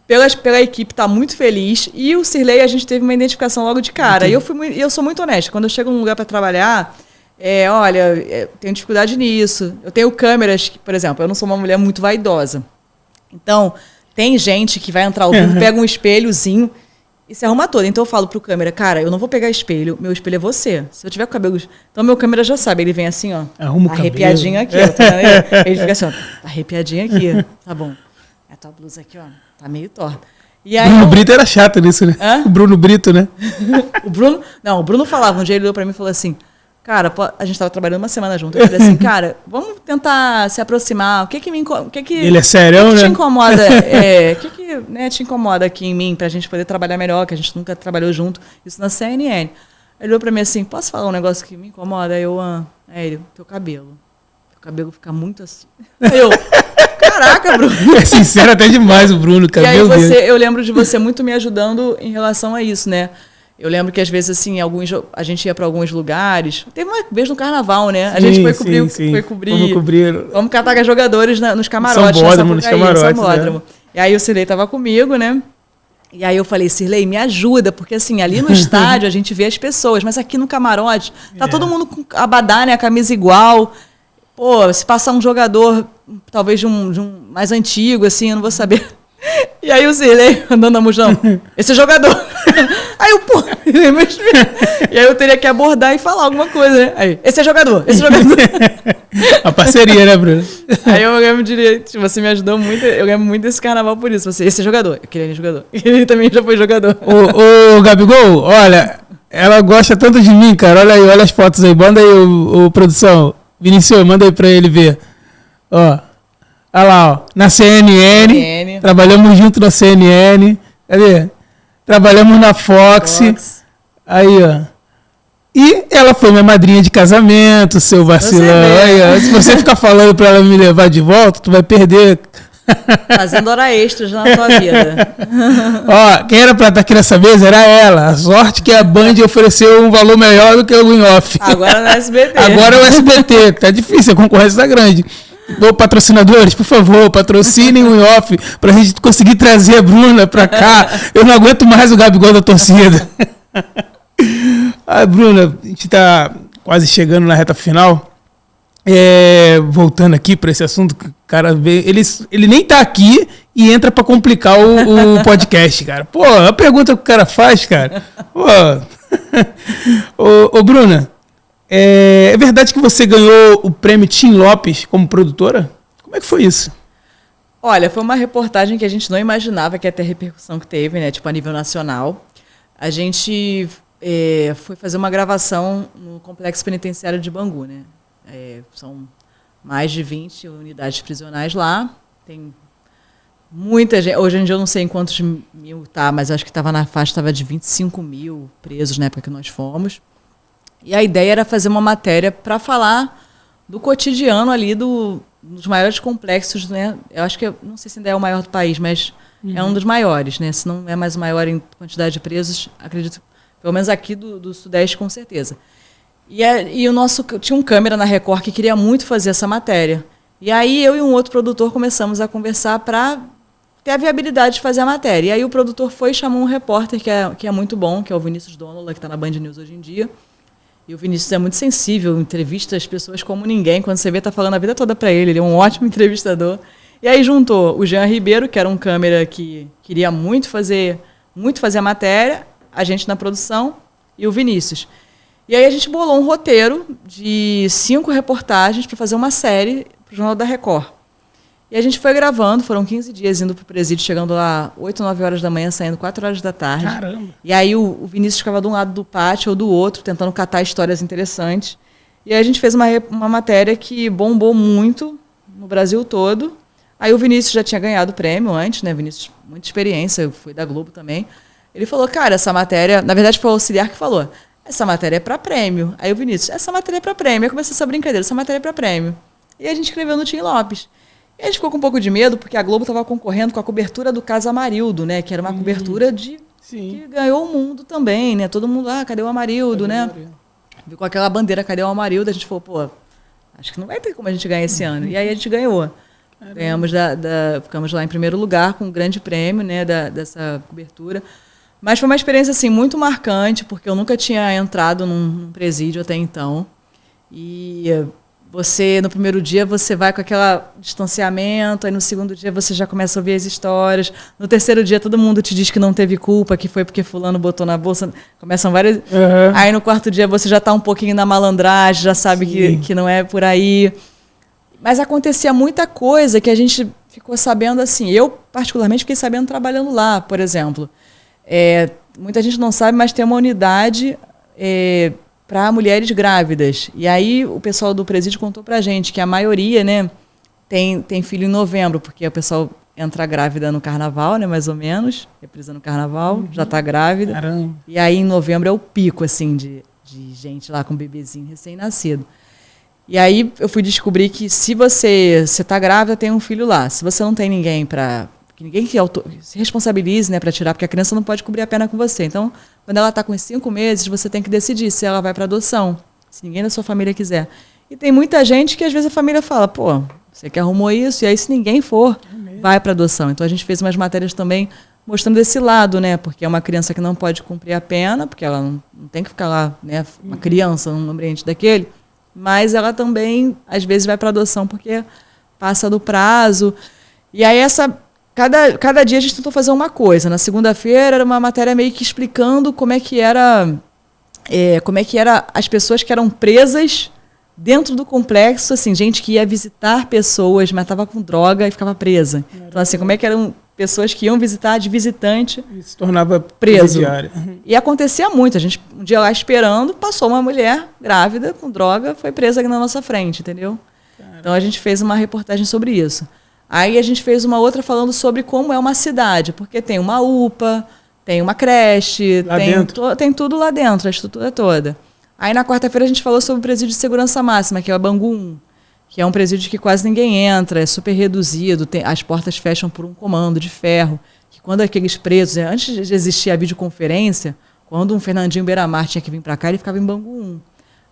pela equipe tá muito feliz, e o Sirley a gente teve uma identificação logo de cara. E eu sou muito honesta, quando eu chego num lugar para trabalhar... tenho dificuldade nisso. Eu tenho câmeras, por exemplo, eu não sou uma mulher muito vaidosa. Então, tem gente que vai entrar ao vivo, pega um espelhozinho e se arruma toda. Então eu falo pro câmera, cara, eu não vou pegar espelho, meu espelho é você. Se eu tiver com cabelo... Então meu câmera já sabe, ele vem assim, ó. Arruma o arrepiadinho aqui, ó. Tá, ele fica assim, ó, tá arrepiadinho aqui. Tá bom. A tua blusa aqui, ó, tá meio torta. E aí, Bruno Brito era chato nisso, né? O Bruno Brito, né? o Bruno falava, um dia ele olhou pra mim e falou assim, cara, a gente tava trabalhando uma semana junto. Eu falei assim, cara, vamos tentar se aproximar. O que me incomoda? Ele é sério, né? O que te incomoda? né, te incomoda aqui em mim, pra gente poder trabalhar melhor, que a gente nunca trabalhou junto, isso na CNN. Ele olhou pra mim assim, posso falar um negócio que me incomoda? Aí eu, ele, teu cabelo. Teu cabelo fica muito assim. Aí eu, caraca, Bruno. É sincero até demais o Bruno, cara. E aí eu lembro de você muito me ajudando em relação a isso, né? Eu lembro que às vezes, assim, a gente ia para alguns lugares. Teve uma vez no carnaval, né? A gente foi cobrir. Vamos catar jogadores nos camarotes. Nos camarotes. E aí o Cirlei tava comigo, né? E aí eu falei, Cirlei, me ajuda, porque assim, ali no estádio a gente vê as pessoas, mas aqui no camarote tá todo mundo com abadá, né? A camisa igual. Pô, se passar um jogador, talvez de um mais antigo, assim, eu não vou saber. E aí o Cirlei andando na multidão, esse jogador. Aí eu, pô, e aí eu teria que abordar e falar alguma coisa, né? Aí, esse é jogador. A parceria, né, Bruno? Aí eu lembro direito, você me ajudou muito, eu lembro muito desse carnaval por isso. Esse é jogador, eu queria ele jogador. Ele também já foi jogador. Ô, Gabigol, olha, ela gosta tanto de mim, cara. Olha aí, olha as fotos aí. Manda aí, o produção. Vinicius, manda aí pra ele ver. Ó. Olha lá, ó. Na CNN. Trabalhamos junto na CNN. Cadê? Trabalhamos na Fox. Aí, ó. E ela foi minha madrinha de casamento, seu vacilão. Aí, se você ficar falando pra ela me levar de volta, tu vai perder. Fazendo hora extras na tua vida. Ó, quem era pra estar aqui nessa mesa era ela. A sorte que a Band ofereceu um valor melhor do que o in-off. Agora no SBT. Agora é o SBT. Tá difícil, a concorrência tá grande. Ô, patrocinadores, por favor, patrocinem o in-off pra gente conseguir trazer a Bruna pra cá. Eu não aguento mais o Gabigol da torcida. Bruna, a gente tá quase chegando na reta final. Voltando aqui para esse assunto, cara, ele nem tá aqui e entra para complicar o podcast, cara. Pô, a pergunta que o cara faz, cara. Pô. Ô, Bruna, é verdade que você ganhou o prêmio Tim Lopes como produtora? Como é que foi isso? Olha, foi uma reportagem que a gente não imaginava que ia ter a repercussão que teve, né? Tipo, a nível nacional. A gente foi fazer uma gravação no Complexo Penitenciário de Bangu, né? São mais de 20 unidades prisionais lá. Tem muita gente. Hoje em dia eu não sei em quantos mil tá, mas acho que estava na faixa, estava de 25 mil presos na época que nós fomos. E a ideia era fazer uma matéria para falar do cotidiano ali dos maiores complexos, né? Eu acho que, não sei se ainda é o maior do país, mas é um dos maiores, né? Se não é mais o maior em quantidade de presos, acredito, pelo menos aqui do Sudeste, com certeza. E o nosso tinha um câmera na Record que queria muito fazer essa matéria. E aí eu e um outro produtor começamos a conversar para ter a viabilidade de fazer a matéria. E aí o produtor foi e chamou um repórter que é muito bom, que é o Vinícius Donola, que está na Band News hoje em dia. E o Vinícius é muito sensível, entrevista as pessoas como ninguém. Quando você vê, está falando a vida toda para ele. Ele é um ótimo entrevistador. E aí juntou o Jean Ribeiro, que era um câmera que queria muito fazer a matéria, a gente na produção, e o Vinícius. E aí a gente bolou um roteiro de 5 reportagens para fazer uma série para o Jornal da Record. E a gente foi gravando, foram 15 dias indo para o presídio, chegando lá 8, 9 horas da manhã, saindo 4 horas da tarde. Caramba! E aí o Vinícius ficava de um lado do pátio ou do outro, tentando catar histórias interessantes. E aí a gente fez uma matéria que bombou muito no Brasil todo. Aí o Vinícius já tinha ganhado o prêmio antes, né? Vinícius, muita experiência, foi da Globo também. Ele falou, cara, essa matéria... Na verdade, foi o auxiliar que falou, essa matéria é para prêmio. Aí o Vinícius, essa matéria é para prêmio. Aí começou essa brincadeira, essa matéria é para prêmio. E a gente escreveu no Tim Lopes. E a gente ficou com um pouco de medo, porque a Globo estava concorrendo com a cobertura do caso Amarildo, né? Que era uma cobertura que ganhou o mundo também, né? Todo mundo, cadê o Amarildo, né? Viu com aquela bandeira, cadê o Amarildo? A gente falou, pô, acho que não vai ter como a gente ganhar esse ano. E aí a gente ganhou. Ganhamos ficamos lá em primeiro lugar com um grande prêmio, né? Dessa cobertura. Mas foi uma experiência assim, muito marcante, porque eu nunca tinha entrado num presídio até então. E você, no primeiro dia, você vai com aquele distanciamento, aí no segundo dia você já começa a ouvir as histórias. No terceiro dia todo mundo te diz que não teve culpa, que foi porque fulano botou na bolsa. Começam várias... Aí no quarto dia você já está um pouquinho na malandragem, já sabe que não é por aí. Mas acontecia muita coisa que a gente ficou sabendo assim. Eu, particularmente, fiquei sabendo trabalhando lá, por exemplo. Muita gente não sabe, mas tem uma unidade para mulheres grávidas. E aí o pessoal do presídio contou para a gente que a maioria, né, tem filho em novembro, porque o pessoal entra grávida no carnaval, né, mais ou menos, reprisa no carnaval, já está grávida. Caramba. E aí em novembro é o pico, assim, de gente lá com bebezinho recém-nascido. E aí eu fui descobrir que se você está grávida, tem um filho lá. Se você não tem ninguém para... Ninguém que se responsabilize, né, para tirar, porque a criança não pode cobrir a pena com você. Então, quando ela está com 5 meses, você tem que decidir se ela vai para adoção, se ninguém da sua família quiser. E tem muita gente que às vezes a família fala, pô, você que arrumou isso, e aí se ninguém for, vai para adoção. Então a gente fez umas matérias também mostrando esse lado, né, porque é uma criança que não pode cumprir a pena, porque ela não tem que ficar lá, né, uma criança num ambiente daquele, mas ela também às vezes vai para adoção porque passa do prazo. E aí Cada dia a gente tentou fazer uma coisa. Na segunda-feira era uma matéria meio que explicando como é que era as pessoas que eram presas dentro do complexo, assim, gente que ia visitar pessoas, mas estava com droga e ficava presa. Então, assim, como é que eram pessoas que iam visitar de visitante E se tornava preso. presidiária. E acontecia muito. A gente, um dia lá esperando, passou uma mulher grávida com droga, foi presa aqui na nossa frente, entendeu? Então a gente fez uma reportagem sobre isso. Aí a gente fez uma outra falando sobre como é uma cidade, porque tem uma UPA, tem uma creche, tem tudo lá dentro, a estrutura toda. Aí na quarta-feira a gente falou sobre o presídio de segurança máxima, que é o Bangu 1, que é um presídio que quase ninguém entra, é super reduzido, as portas fecham por um comando de ferro, que quando aqueles presos, antes de existir a videoconferência, quando um Fernandinho Beiramar tinha que vir para cá, ele ficava em Bangu 1.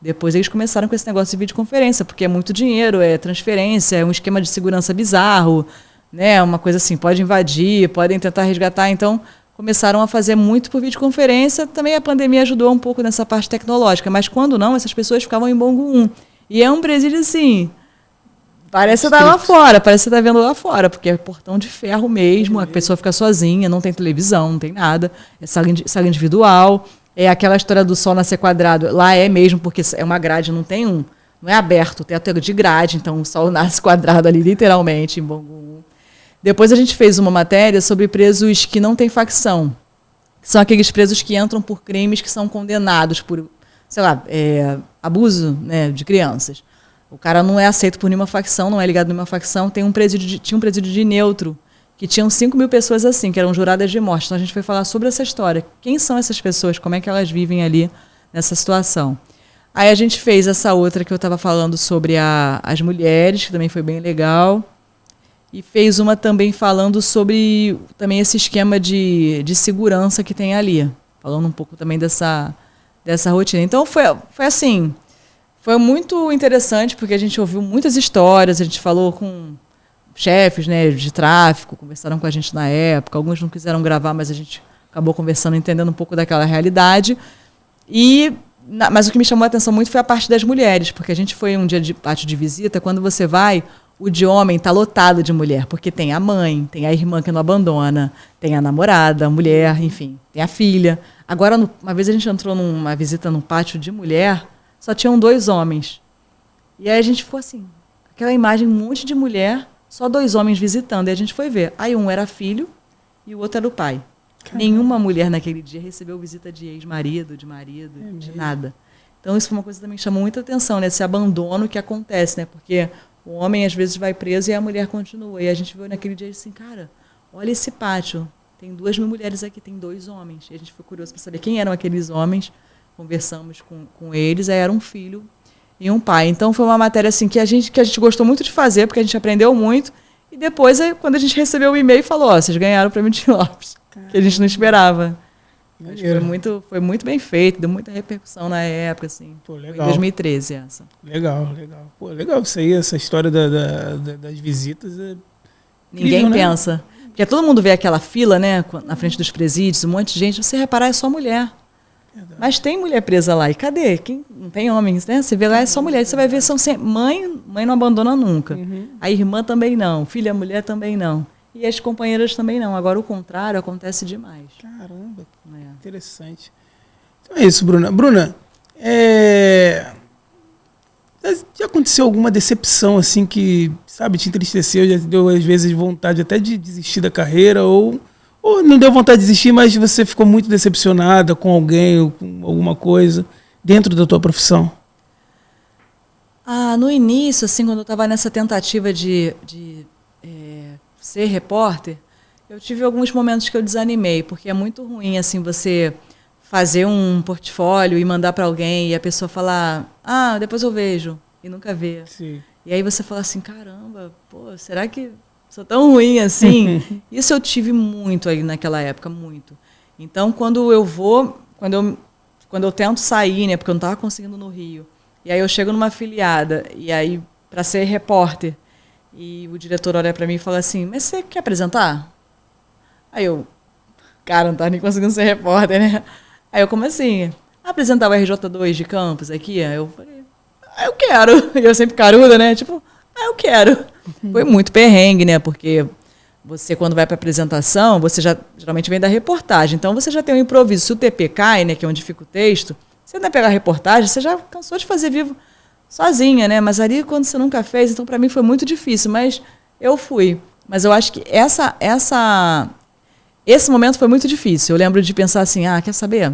Depois eles começaram com esse negócio de videoconferência, porque é muito dinheiro, é transferência, é um esquema de segurança bizarro, né? Uma coisa assim, pode invadir, podem tentar resgatar. Então, começaram a fazer muito por videoconferência. Também a pandemia ajudou um pouco nessa parte tecnológica, mas quando não, essas pessoas ficavam em Bangu 1. E é um presídio assim, parece estar lá fora, parece que você está vendo lá fora, porque é portão de ferro mesmo, a pessoa fica sozinha, não tem televisão, não tem nada, é sala individual. É aquela história do sol nascer quadrado. Lá é mesmo, porque é uma grade, não é aberto, o teto é de grade, então o sol nasce quadrado ali, literalmente, em Bangu. Depois a gente fez uma matéria sobre presos que não têm facção. São aqueles presos que entram por crimes que são condenados por, sei lá, abuso, né, de crianças. O cara não é aceito por nenhuma facção, não é ligado a nenhuma facção. Tinha um presídio de Neutro, que tinham 5.000 pessoas assim, que eram juradas de morte. Então a gente foi falar sobre essa história. Quem são essas pessoas? Como é que elas vivem ali nessa situação? Aí a gente fez essa outra que eu estava falando sobre as mulheres, que também foi bem legal. E fez uma também falando sobre também esse esquema de segurança que tem ali. Falando um pouco também dessa rotina. Então foi assim, foi muito interessante, porque a gente ouviu muitas histórias, a gente falou com chefes, né, de tráfico, conversaram com a gente na época, alguns não quiseram gravar, mas a gente acabou conversando, entendendo um pouco daquela realidade. Mas o que me chamou a atenção muito foi a parte das mulheres, porque a gente foi um dia de pátio de visita, quando você vai, o de homem está lotado de mulher, porque tem a mãe, tem a irmã que não abandona, tem a namorada, a mulher, enfim, tem a filha. Agora, uma vez a gente entrou numa visita num pátio de mulher, só tinham 2 homens. E aí a gente ficou assim, aquela imagem, um monte de mulher, só 2 homens visitando, e a gente foi ver. Aí um era filho e o outro era o pai. Caramba. Nenhuma mulher naquele dia recebeu visita de ex-marido, de marido, de nada. Então isso foi uma coisa que também chamou muita atenção, né? Esse abandono que acontece, né? Porque o homem às vezes vai preso e a mulher continua. E a gente viu naquele dia assim, cara, olha esse pátio, tem 2.000 mulheres aqui, tem 2 homens. E a gente ficou curioso para saber quem eram aqueles homens, conversamos com eles, aí era um filho e um pai. Então foi uma matéria assim que a gente gostou muito de fazer, porque a gente aprendeu muito. E depois, quando a gente recebeu o e-mail, falou, vocês ganharam o prêmio de Lopes, que a gente não esperava. Mas foi muito bem feito, deu muita repercussão na época, assim. Pô, legal. Foi em 2013 essa. Legal. Pô, legal isso aí, essa história das visitas. Ninguém incrível, pensa. Né? Porque todo mundo vê aquela fila, né, na frente dos presídios, um monte de gente, você reparar, é só mulher. Verdade. Mas tem mulher presa lá. E cadê? Não tem homens, né? Você vê lá, é só mulher. Você vai ver, são sempre... Mãe não abandona nunca. Uhum. A irmã também não. Filha, mulher também não. E as companheiras também não. Agora, o contrário acontece demais. Caramba, interessante. Então é isso, Bruna. Bruna, já aconteceu alguma decepção, assim, que, sabe, te entristeceu, já deu, às vezes, vontade até de desistir da carreira, ou não deu vontade de desistir, mas você ficou muito decepcionada com alguém ou com alguma coisa dentro da tua profissão? No início, assim, quando eu estava nessa tentativa de ser repórter, eu tive alguns momentos que eu desanimei, porque é muito ruim assim você fazer um portfólio e mandar para alguém e a pessoa falar, depois eu vejo, e nunca vê. Sim. E aí você fala assim, caramba, pô, será que sou tão ruim assim? Isso eu tive muito aí naquela época, muito. Então, quando eu tento sair, né, porque eu não estava conseguindo no Rio, e aí eu chego numa afiliada, e aí, para ser repórter, e o diretor olha para mim e fala assim, mas você quer apresentar? Aí eu, cara, não estava nem conseguindo ser repórter, né? Aí eu, como assim? Apresentar o RJ2 de Campos aqui? Aí eu falei, eu quero. E eu sempre caruda, né? Tipo, eu quero. Foi muito perrengue, né? Porque você, quando vai para apresentação, você já geralmente vem da reportagem. Então, você já tem um improviso. Se o TP cai, né? Que é onde fica o texto, você vai pegar a reportagem, você já cansou de fazer vivo sozinha, né? Mas ali, quando você nunca fez, então, para mim, foi muito difícil. Mas eu fui. Mas eu acho que esse momento foi muito difícil. Eu lembro de pensar assim, quer saber?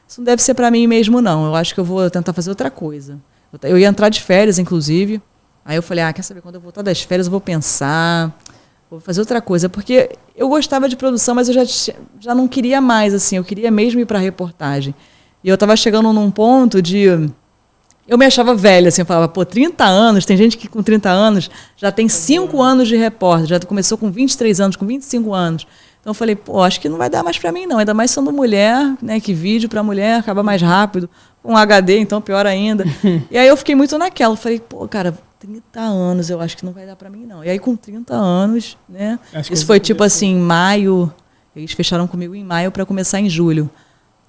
Isso não deve ser para mim mesmo, não. Eu acho que eu vou tentar fazer outra coisa. Eu ia entrar de férias, inclusive. Aí eu falei, quer saber? Quando eu voltar das férias, eu vou pensar, vou fazer outra coisa. Porque eu gostava de produção, mas eu já não queria mais, assim. Eu queria mesmo ir para reportagem. E eu estava chegando num ponto de... Eu me achava velha, assim. Eu falava, 30 anos. Tem gente que com 30 anos já tem 5 anos de repórter. Já começou com 23 anos, com 25 anos. Então eu falei, acho que não vai dar mais para mim, não. Ainda mais sendo mulher, né? Que vídeo para mulher acaba mais rápido. Com HD, então pior ainda. E aí eu fiquei muito naquela. Eu falei, cara, 30 anos eu acho que não vai dar para mim, não. E aí com 30 anos, né? Isso foi tipo assim, em maio. Eles fecharam comigo em maio para começar em julho.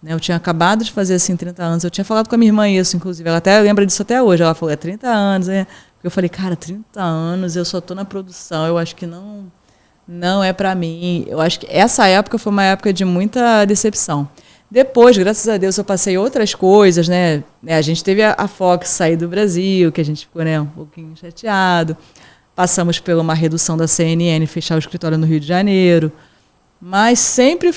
Né, eu tinha acabado de fazer assim 30 anos. Eu tinha falado com a minha irmã isso, inclusive. Ela até lembra disso até hoje. Ela falou, 30 anos, né? Eu falei, cara, 30 anos, eu só tô na produção. Eu acho que não é para mim. Eu acho que essa época foi uma época de muita decepção. Depois, graças a Deus, eu passei outras coisas, né? A gente teve a Fox sair do Brasil, que a gente ficou, né, um pouquinho chateado. Passamos por uma redução da CNN, fechar o escritório no Rio de Janeiro. Mas sempre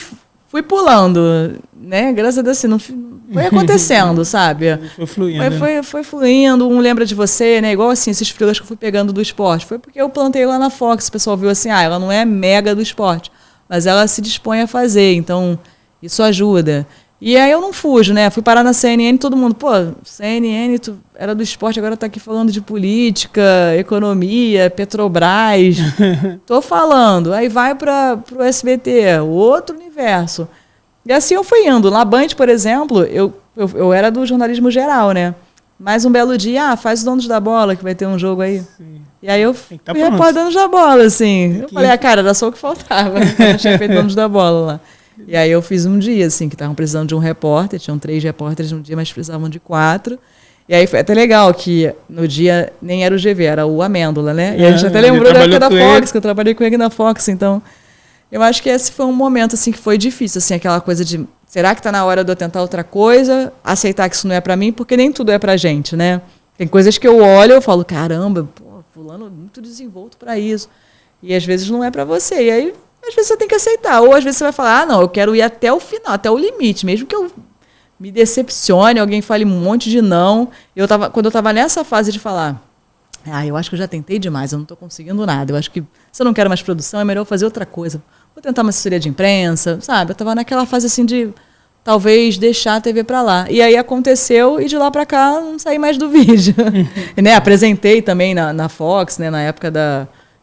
fui pulando, né? Graças a Deus, assim, não foi acontecendo, sabe? Foi fluindo. Foi fluindo, um lembra de você, né? Igual assim, esses freelas que eu fui pegando do esporte. Foi porque eu plantei lá na Fox, o pessoal viu assim, ela não é mega do esporte, mas ela se dispõe a fazer, então isso ajuda. E aí eu não fujo, né? Fui parar na CNN, todo mundo, CNN, tu era do esporte, agora tá aqui falando de política, economia, Petrobras. Tô falando. Aí vai pro SBT, outro universo. E assim eu fui indo. Na Band, por exemplo, eu era do jornalismo geral, né? Mais um belo dia, faz os Donos da Bola, que vai ter um jogo aí. Sim. E aí eu fui repórter Donos da Bola, assim. Eu falei, cara, era só o que faltava. Eu não tinha feito Donos da Bola lá. E aí eu fiz um dia, assim, que estavam precisando de um repórter, tinham 3 repórteres no dia, mas precisavam de 4. E aí foi até legal que no dia nem era o GV, era o Amêndola, né? E a gente até lembrou da época da Fox, que eu trabalhei com ele na Fox, então... Eu acho que esse foi um momento, assim, que foi difícil, assim, aquela coisa de, será que está na hora de eu tentar outra coisa, aceitar que isso não é para mim, porque nem tudo é pra gente, né? Tem coisas que eu olho e eu falo, caramba, fulano é muito desenvolto para isso. E às vezes não é para você. E aí, às vezes você tem que aceitar. Ou às vezes você vai falar, não, eu quero ir até o final, até o limite, mesmo que eu me decepcione, alguém fale um monte de não. Quando eu estava nessa fase de falar, eu acho que eu já tentei demais, eu não estou conseguindo nada. Eu acho que se eu não quero mais produção, é melhor fazer outra coisa. Vou tentar uma assessoria de imprensa, sabe? Eu estava naquela fase assim de talvez deixar a TV para lá. E aí aconteceu e de lá para cá não saí mais do vídeo. Né? Apresentei também na Fox, né? Na época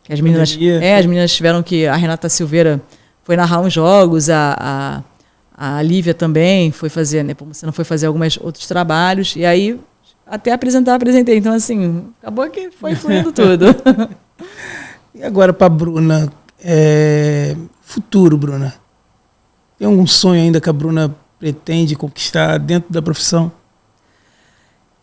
que as meninas... as meninas tiveram que... A Renata Silveira foi narrar uns jogos, a Lívia também foi fazer, né? Você não foi fazer alguns outros trabalhos. E aí, até apresentei. Então, assim, acabou que foi fluindo tudo. E agora para a Bruna... Futuro, Bruna. Tem algum sonho ainda que a Bruna pretende conquistar dentro da profissão?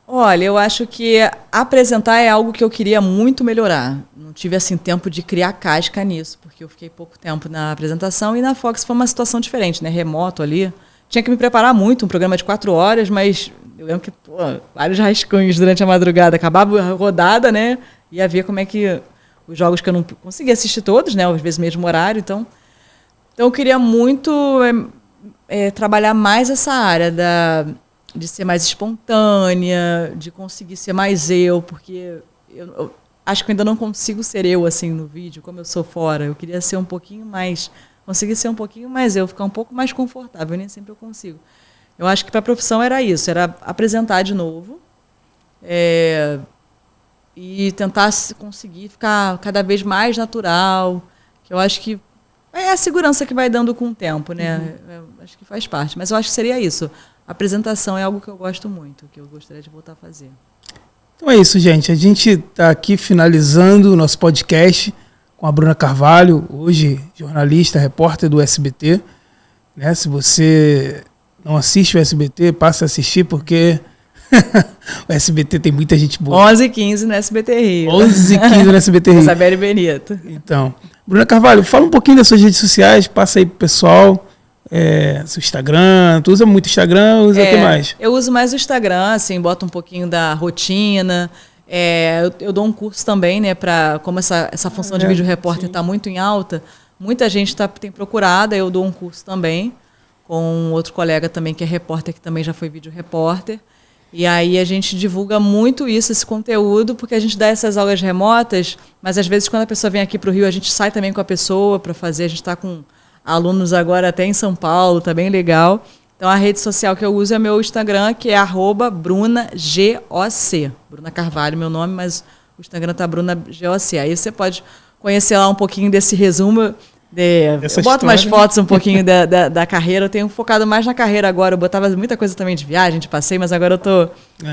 Olha, eu acho que apresentar é algo que eu queria muito melhorar. Não tive assim tempo de criar casca nisso, porque eu fiquei pouco tempo na apresentação e na Fox foi uma situação diferente, né? Remoto ali. Tinha que me preparar muito, um programa de 4 horas, mas eu lembro que vários rascunhos durante a madrugada. Acabava a rodada, né? Ia ver como é que... Os jogos que eu não consegui assistir todos, né? Às vezes mesmo horário. Então eu queria muito trabalhar mais essa área de ser mais espontânea, de conseguir ser mais eu, porque acho que eu ainda não consigo ser eu, assim, no vídeo, como eu sou fora. Eu queria ser um pouquinho mais... Conseguir ser um pouquinho mais eu, ficar um pouco mais confortável. Nem sempre eu consigo. Eu acho que para a profissão era isso. Era apresentar de novo. E tentar conseguir ficar cada vez mais natural. Que eu acho que é a segurança que vai dando com o tempo, né? Acho que faz parte. Mas eu acho que seria isso. A apresentação é algo que eu gosto muito, que eu gostaria de voltar a fazer. Então é isso, gente. A gente está aqui finalizando o nosso podcast com a Bruna Carvalho, hoje jornalista, repórter do SBT. Né? Se você não assiste o SBT, passe a assistir, porque o SBT tem muita gente boa. 11h15 no SBT Rio. 11h15 no SBT Rio. Isabelle Benito. Então, Bruna Carvalho, fala um pouquinho das suas redes sociais, passa aí pro pessoal, seu Instagram. Tu usa muito Instagram, usa o que mais? Eu uso mais o Instagram, assim, boto um pouquinho da rotina. Eu dou um curso também, né, como essa função de vídeo repórter está muito em alta, muita gente tem procurado, eu dou um curso também, com outro colega também que é repórter, que também já foi vídeo repórter. E aí a gente divulga muito esse conteúdo, porque a gente dá essas aulas remotas, mas às vezes quando a pessoa vem aqui para o Rio, a gente sai também com a pessoa para fazer, a gente está com alunos agora até em São Paulo, tá bem legal. Então a rede social que eu uso é meu Instagram, que é @BrunaGOC. Bruna Carvalho, meu nome, mas o Instagram tá BrunaGOC. Aí você pode conhecer lá um pouquinho desse resumo. Eu boto mais fotos um pouquinho da carreira. Eu tenho focado mais na carreira agora. Eu botava muita coisa também de viagem, de passeio, mas agora eu tô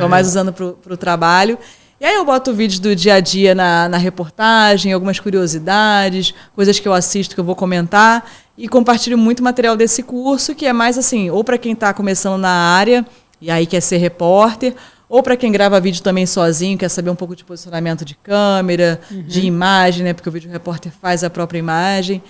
mais usando pro trabalho. E aí eu boto vídeos do dia a dia na reportagem, algumas curiosidades, coisas que eu assisto que eu vou comentar. E compartilho muito material desse curso, que é mais assim, ou para quem está começando na área, e aí quer ser repórter, ou para quem grava vídeo também sozinho, quer saber um pouco de posicionamento de câmera, de imagem, né? Porque o vídeo repórter faz a própria imagem.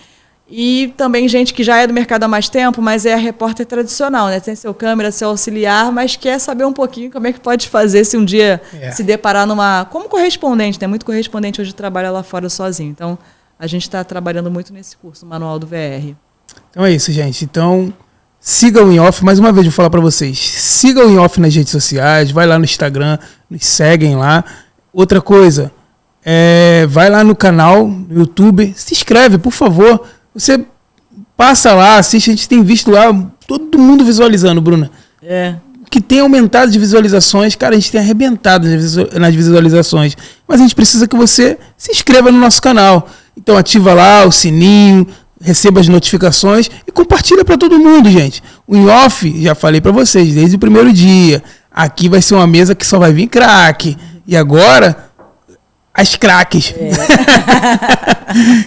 E também gente que já é do mercado há mais tempo, mas é repórter tradicional, né? Tem seu câmera, seu auxiliar, mas quer saber um pouquinho como é que pode fazer se um dia se deparar como correspondente, né? Muito correspondente hoje trabalha lá fora sozinho. Então, a gente está trabalhando muito nesse curso, o Manual do VR. Então é isso, gente. Então, siga o InOff. Mais uma vez, vou falar para vocês. Siga o InOff nas redes sociais. Vai lá no Instagram. Nos seguem lá. Outra coisa, vai lá no canal, no YouTube. Se inscreve, por favor. Você passa lá, assiste. A gente tem visto lá todo mundo visualizando, Bruna. Que tem aumentado de visualizações. Cara, a gente tem arrebentado nas visualizações. Mas a gente precisa que você se inscreva no nosso canal. Então ativa lá o sininho, receba as notificações e compartilha para todo mundo, gente. O InOff, já falei para vocês, desde o primeiro dia. Aqui vai ser uma mesa que só vai vir craque. E agora, as craques.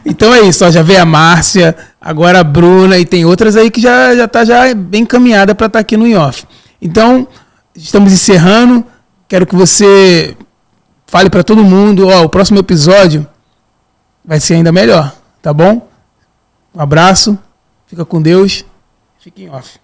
Então é isso, já veio a Márcia, agora a Bruna e tem outras aí que já tá bem encaminhada para estar aqui no InOff. Então, estamos encerrando. Quero que você fale para todo mundo, o próximo episódio vai ser ainda melhor, tá bom? Um abraço, fica com Deus, fique em off.